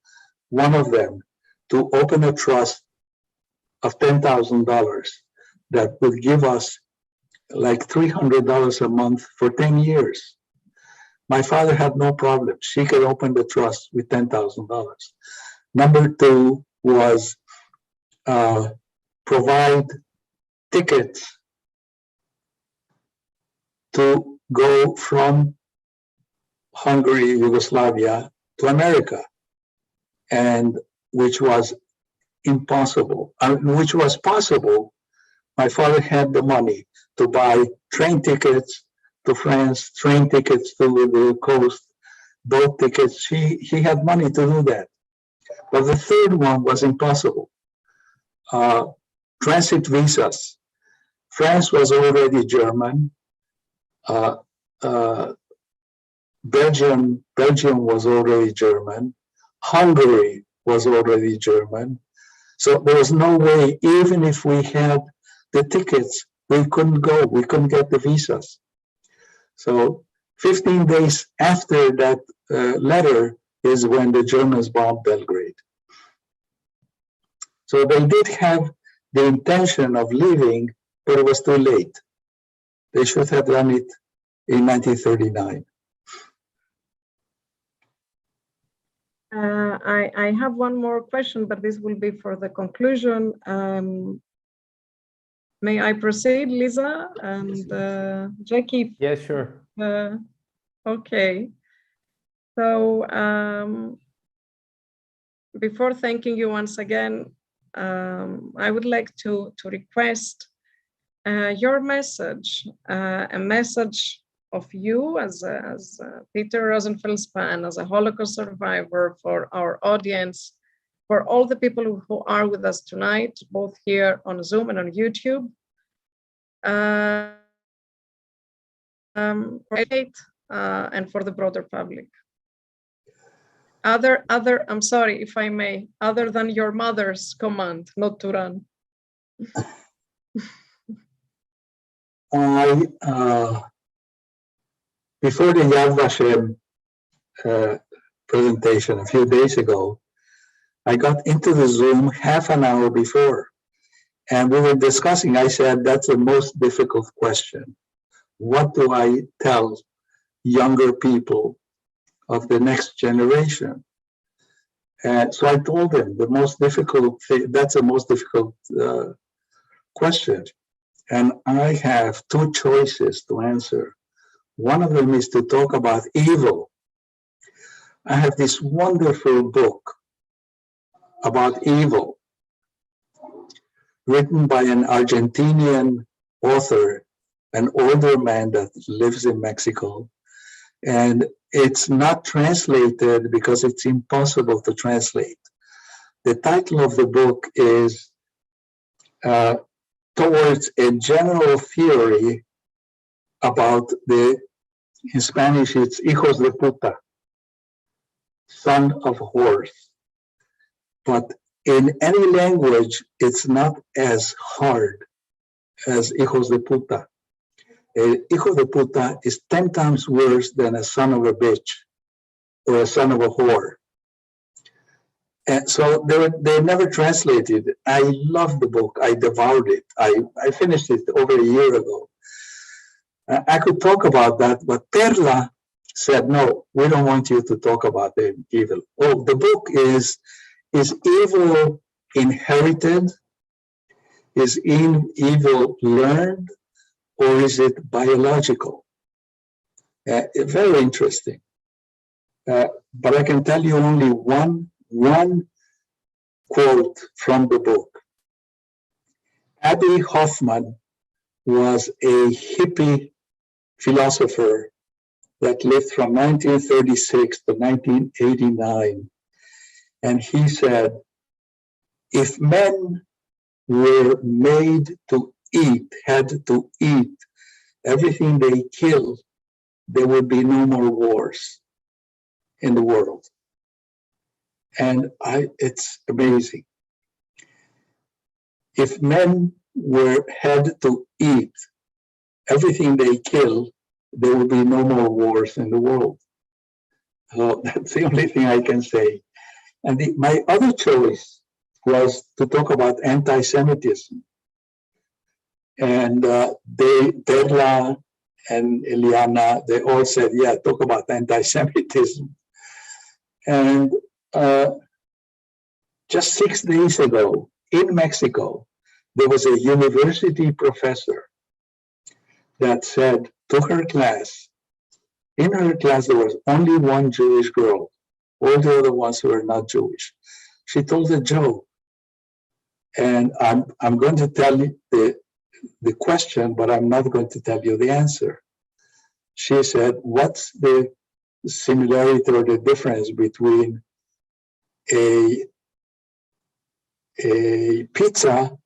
One of them, to open a trust of $10,000 that would give us like $300 a month for 10 years. My father had no problem. She could open the trust with $10,000. Number 2 was provide tickets to go from Hungary, Yugoslavia to America, and which was impossible, which was possible. My father had the money to buy train tickets to France, train tickets to the coast, boat tickets. He had money to do that. But the third one was impossible. Transit visas. France was already German. Belgium was already German. Hungary was already German. So there was no way, even if we had the tickets, we couldn't go, we couldn't get the visas. So 15 days after that letter is when the Germans bombed Belgrade. So they did have the intention of leaving, but it was too late. They should have done it in 1939. I have one more question, but this will be for the conclusion. May I proceed, Lisa and Jackie? Yeah, sure. Okay. So before thanking you once again, I would like to request your message, a message of you as Peter Rosenfeld Span, as a Holocaust survivor, for our audience, for all the people who are with us tonight, both here on Zoom and on YouTube. And for the broader public. I'm sorry if I may, other than your mother's command not to run. Before the Yad Vashem presentation a few days ago, I got into the Zoom half an hour before, and we were discussing. I said, that's the most difficult question. What do I tell younger people of the next generation? And so I told him the most difficult thing, that's the most difficult question. And I have 2 choices to answer. One of them is to talk about evil. I have this wonderful book about evil, written by an Argentinian author, an older man that lives in Mexico. And it's not translated because it's impossible to translate. The title of the book is Towards a General Theory about in Spanish, it's hijos de puta, son of whores. But in any language, it's not as hard as hijos de puta. Hijo de puta is 10 times worse than a son of a bitch or a son of a whore. And so they never translated. I loved the book. I devoured it. I finished it over a year ago. I could talk about that, but Perla said, no, we don't want you to talk about the evil. Oh, the book is evil inherited? Is evil learned? Or is it biological? Very interesting. But I can tell you only one quote from the book. Abby Hoffman was a hippie philosopher that lived from 1936 to 1989. And he said, if men were made to eat, had to eat everything they kill, there would be no more wars in the world. And it's amazing. If men had to eat everything they kill, there will be no more wars in the world. So that's the only thing I can say. And my other choice was to talk about anti-Semitism. And Perla and Eliana, they all said, yeah, talk about anti-Semitism. And just 6 days ago in Mexico, there was a university professor that said to her class, in her class, there was only one Jewish girl. All the other ones were not Jewish. She told a joke. And I'm going to tell you the question, but I'm not going to tell you the answer. She said, what's the similarity or the difference between a pizza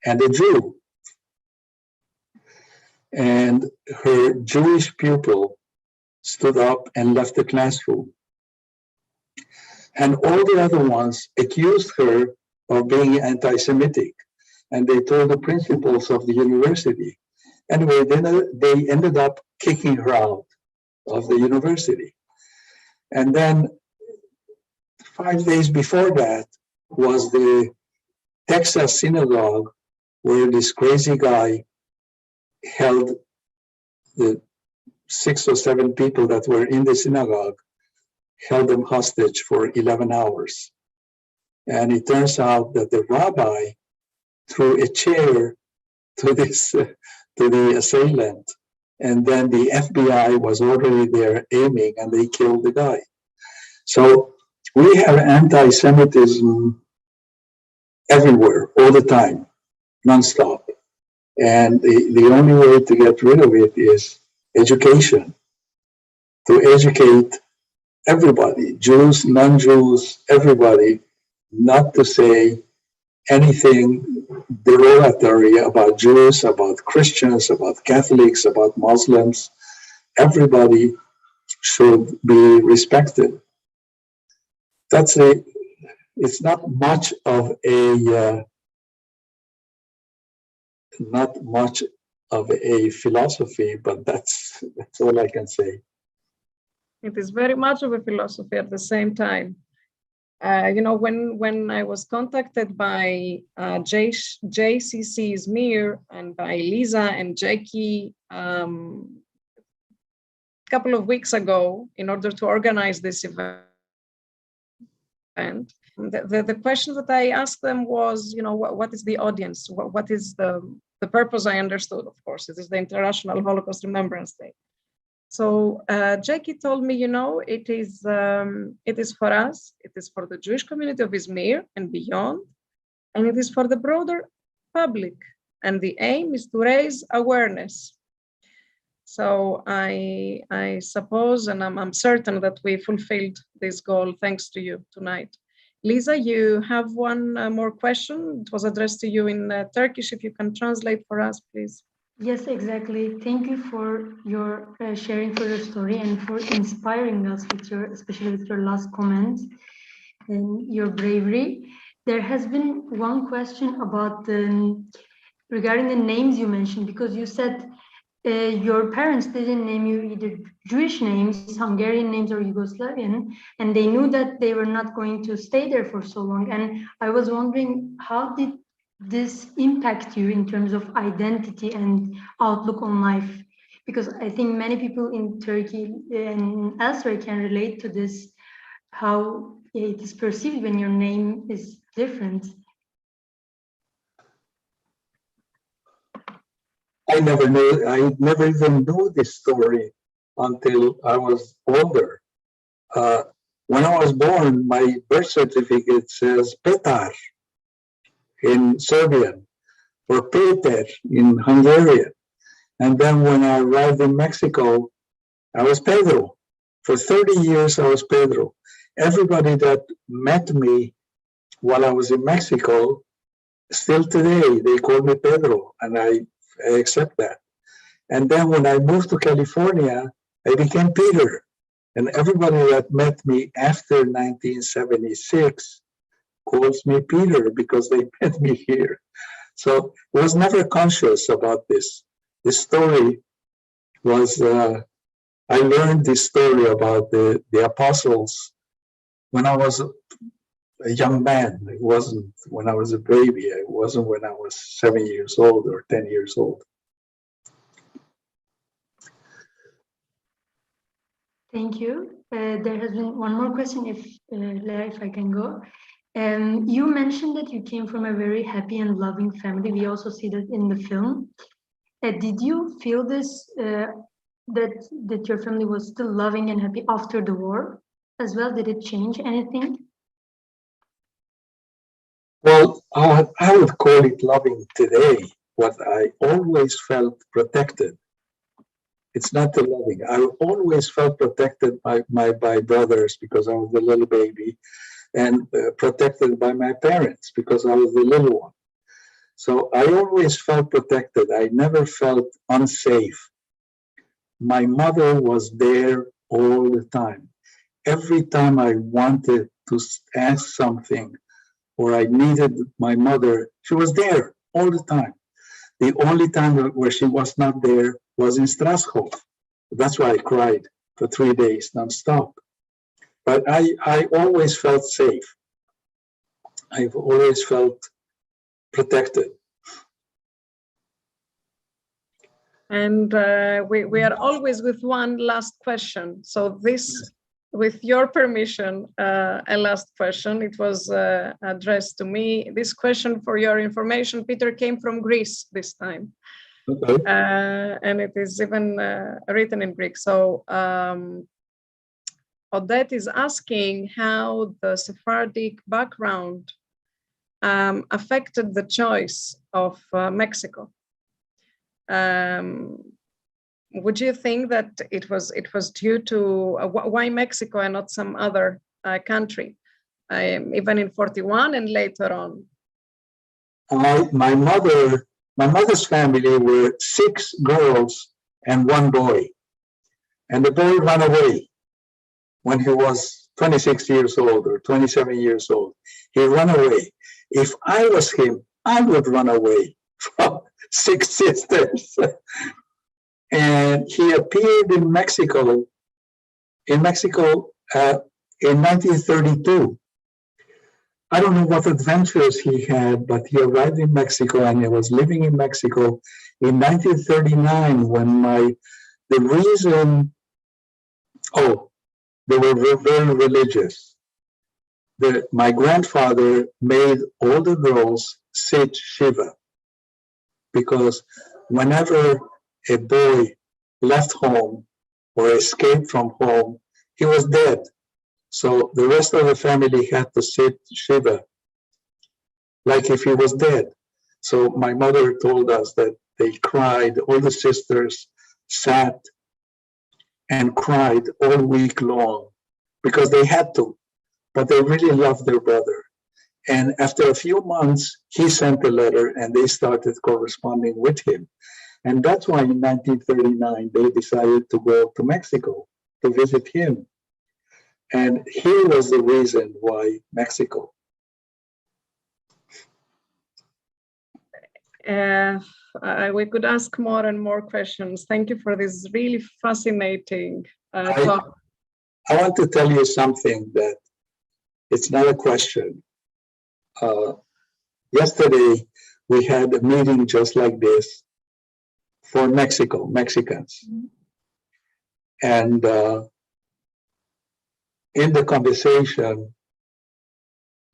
and a Jew? And her Jewish pupil stood up and left the classroom. And all the other ones accused her of being anti-Semitic. And they told the principals of the university. Anyway, then they ended up kicking her out of the university. And then 5 days before that was the Texas synagogue where this crazy guy held the 6 or 7 people that were in the synagogue, held them hostage for 11 hours. And it turns out that the rabbi threw a chair to the assailant. And then the FBI was already there aiming and they killed the guy. So we have anti-Semitism everywhere, all the time, nonstop. And the only way to get rid of it is education, to educate everybody, Jews, non-Jews, everybody, not to say anything derogatory about Jews, about Christians, about Catholics, about Muslims. Everybody should be respected. It's not much of a philosophy, but that's all I can say. It is very much of a philosophy at the same time. When I was contacted by JCC Izmir and by Lisa and Jackie a couple of weeks ago in order to organize this event, the question that I asked them was, what is the audience? What is the purpose? I understood, of course, it is the International Holocaust Remembrance Day. So Jackie told me, it is for us, it is for the Jewish community of Izmir and beyond, and it is for the broader public. And the aim is to raise awareness. So I suppose, and I'm certain that we fulfilled this goal thanks to you tonight. Lisa, you have one more question. It was addressed to you in Turkish. If you can translate for us, please. Yes, exactly. Thank you for your sharing for your story and for inspiring us with especially with your last comments and your bravery. There has been one question about regarding the names you mentioned, because you said your parents didn't name you either Jewish names, Hungarian names, or Yugoslavian, and they knew that they were not going to stay there for so long. And I was wondering, how did this impact you in terms of identity and outlook on life? because I think many people in Turkey and elsewhere can relate to this, how it is perceived when your name is different. I never even knew this story until I was older. When I was born, my birth certificate says Petar in Serbian or Peter in Hungarian. And then when I arrived in Mexico, I was Pedro. For 30 years, I was Pedro. Everybody that met me while I was in Mexico, still today, they call me Pedro, and I accept that. And then when I moved to California, I became Peter. And everybody that met me after 1976 calls me Peter because they met me here. So I was never conscious about this. This story was, I learned this story about the apostles when I was a young man. It wasn't when I was a baby. It wasn't when I was 7 years old or 10 years old. Thank you. There has been one more question, if Lea, if I can go. You mentioned that you came from a very happy and loving family. We also see that in the film. Did you feel this, that your family was still loving and happy after the war as well? Did it change anything? Well, I would call it loving today, but I always felt protected. It's not the loving. I always felt protected by my brothers because I was the little baby, and protected by my parents because I was the little one. So I always felt protected. I never felt unsafe. My mother was there all the time. Every time I wanted to ask something or I needed my mother, she was there all the time. The only time where she was not there was in Strashof. That's why I cried for 3 days nonstop. But I always felt safe. I've always felt protected. And we are always with one last question. So this, with your permission, a last question. It was addressed to me. This question, for your information, Peter, came from Greece this time. Okay. And it is even written in Greek. So Odette is asking how the Sephardic background affected the choice of Mexico. Would you think that it was due to why Mexico and not some other country, even in 41 and later on? My mother's family were 6 girls and 1 boy, and the boy ran away when he was 26 years old or 27 years old. He ran away. If I was him, I would run away from 6 sisters. And he appeared in Mexico in 1932. I don't know what adventures he had, but he arrived in Mexico and he was living in Mexico in 1939 when they were very religious. My grandfather made all the girls sit Shiva because whenever a boy left home or escaped from home, he was dead. So the rest of the family had to sit Shiva, like if he was dead. So my mother told us that they cried, all the sisters sat and cried all week long because they had to, but they really loved their brother. And after a few months, he sent a letter and they started corresponding with him. And that's why in 1939, they decided to go to Mexico to visit him. And here was the reason why Mexico. We could ask more and more questions. Thank you for this really fascinating talk. I want to tell you something that it's not a question. Yesterday, we had a meeting just like this for Mexicans. And in the conversation,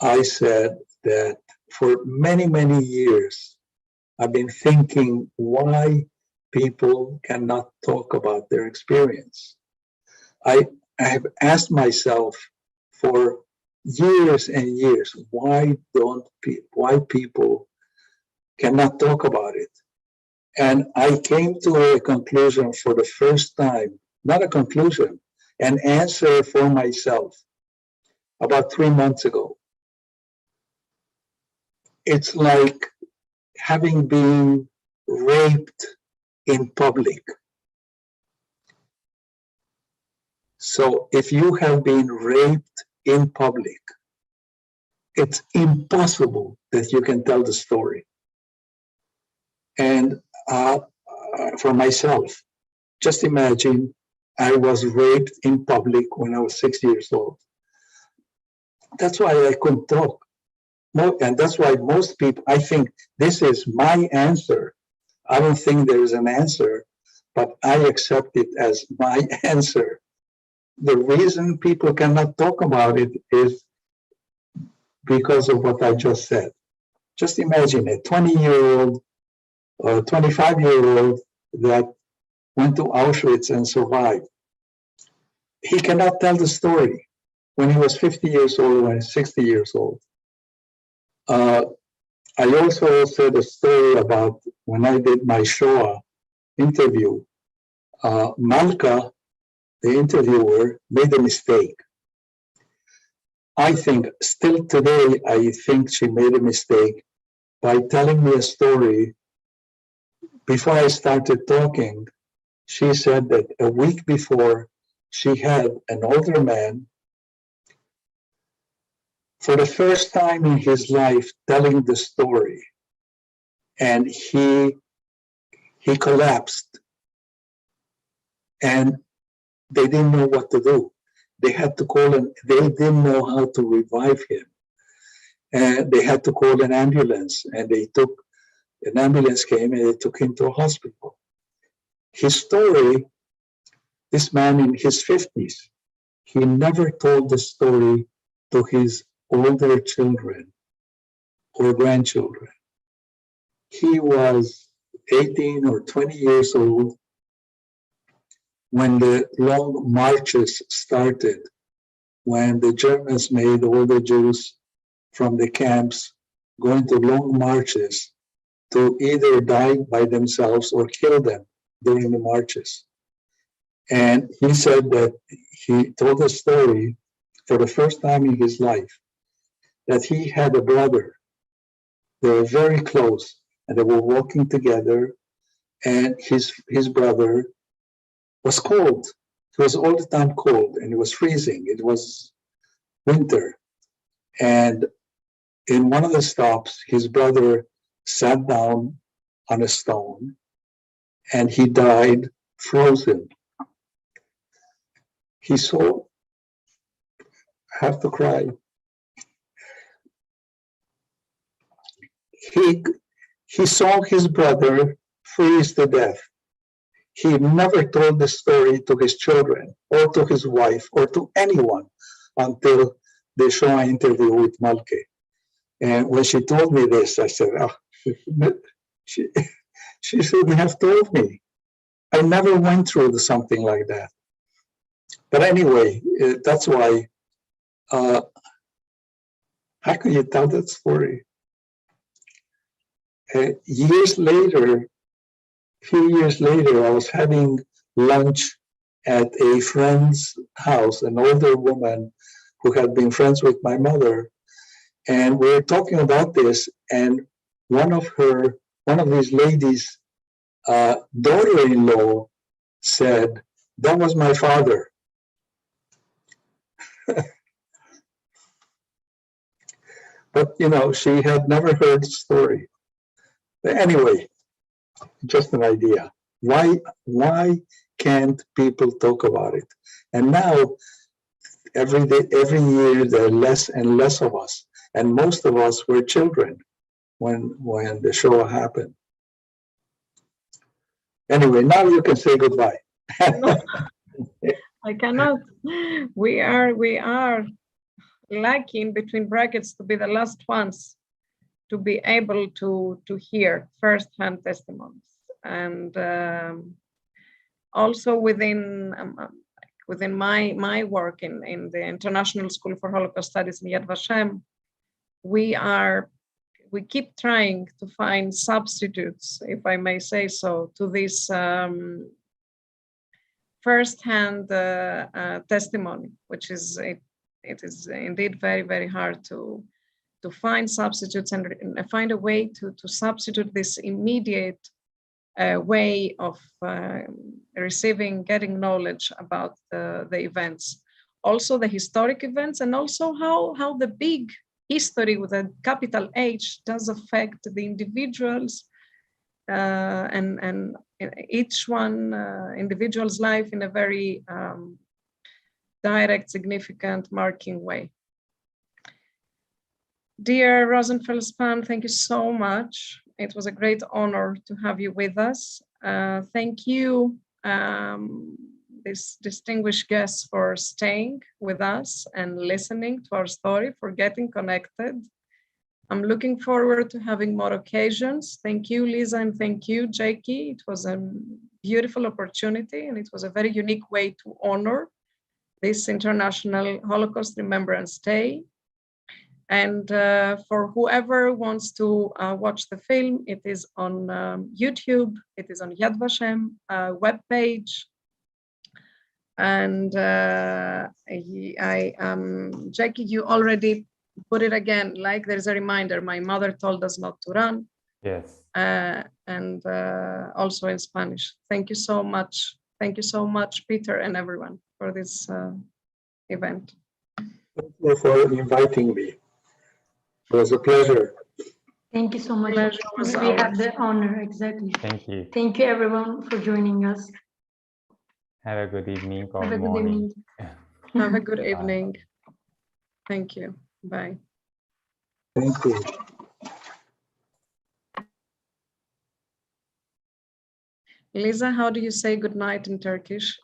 I said that for many, many years, I've been thinking why people cannot talk about their experience. I have asked myself for years and years, why people cannot talk about it? And I came to a conclusion for the first time, not a conclusion, an answer for myself about 3 months ago. It's like having been raped in public. So if you have been raped in public, it's impossible that you can tell the story. And for myself, just imagine I was raped in public when I was 6 years old. That's why I couldn't talk. And that's why most people, I think this is my answer. I don't think there is an answer, but I accept it as my answer. The reason people cannot talk about it is because of what I just said. Just imagine a 20-year-old or 25-year-old that went to Auschwitz and survived. He cannot tell the story when he was 50 years old, when he was 60 years old. I also said a story about when I did my Shoah interview. Malka, the interviewer, made a mistake. I think, still today, I think she made a mistake by telling me a story. Before I started talking, she said that a week before, she had an older man, for the first time in his life, telling the story. And he collapsed. And they didn't know what to do. They had to call him, they didn't know how to revive him. And they had to call an ambulance. And an ambulance came and they took him to a hospital. His story, this man in his 50s, he never told the story to his older children or grandchildren. He was 18 or 20 years old when the long marches started, when the Germans made all the Jews from the camps go into long marches to either die by themselves or kill them during the marches. And he said that he told a story for the first time in his life that he had a brother. They were very close and they were walking together, and his brother was cold. It was all the time cold and it was freezing. It was winter. And in one of the stops, his brother sat down on a stone and he died frozen. He saw, I have to cry. He saw his brother freeze to death. He never told the story to his children or to his wife or to anyone until the Shoah interview with Malke. And when she told me this, I said, oh, she shouldn't have told me. I never went through something like that. But anyway, that's why, how can you tell that story? Years later, few years later, I was having lunch at a friend's house, an older woman who had been friends with my mother. And we were talking about this, and one of these ladies' daughter-in-law said, that was my father. But, she had never heard the story. But anyway, just an idea. Why can't people talk about it? And now, every year, there are less and less of us. And most of us were children when the Shoah happened. Anyway, now you can say goodbye. No, I cannot. We are lucky, in between brackets, to be the last ones to be able to hear first-hand testimonies, and also within my work in the International School for Holocaust Studies in Yad Vashem, we keep trying to find substitutes, if I may say so, to this first-hand testimony, which is it is indeed very, very hard to find substitutes and find a way to substitute this immediate way of getting knowledge about the events, also the historic events, and also how the big history with a capital H does affect the individuals and each one individual's life in a very direct, significant, marking way. Dear Rosenfeld Span, thank you so much. It was a great honor to have you with us. Thank you, this distinguished guests, for staying with us and listening to our story, for getting connected. I'm looking forward to having more occasions. Thank you, Lisa, and thank you, Jackie. It was a beautiful opportunity, and it was a very unique way to honor this International Holocaust Remembrance Day. And for whoever wants to watch the film, it is on YouTube, it is on Yad Vashem webpage. And Jackie, you already put it again, like there's a reminder, my mother told us not to run. Yes. And also in Spanish. Thank you so much. Thank you so much, Peter, and everyone, for this event. Thank you for inviting me. It was a pleasure. Thank you so much. Pleasure was We have ours. the honor, exactly. Thank you. Thank you, everyone, for joining us. Have a good evening or Have a good morning. evening. Have a good Bye. evening. Thank you. Bye. Thank you. Lisa, how do you say good night in Turkish?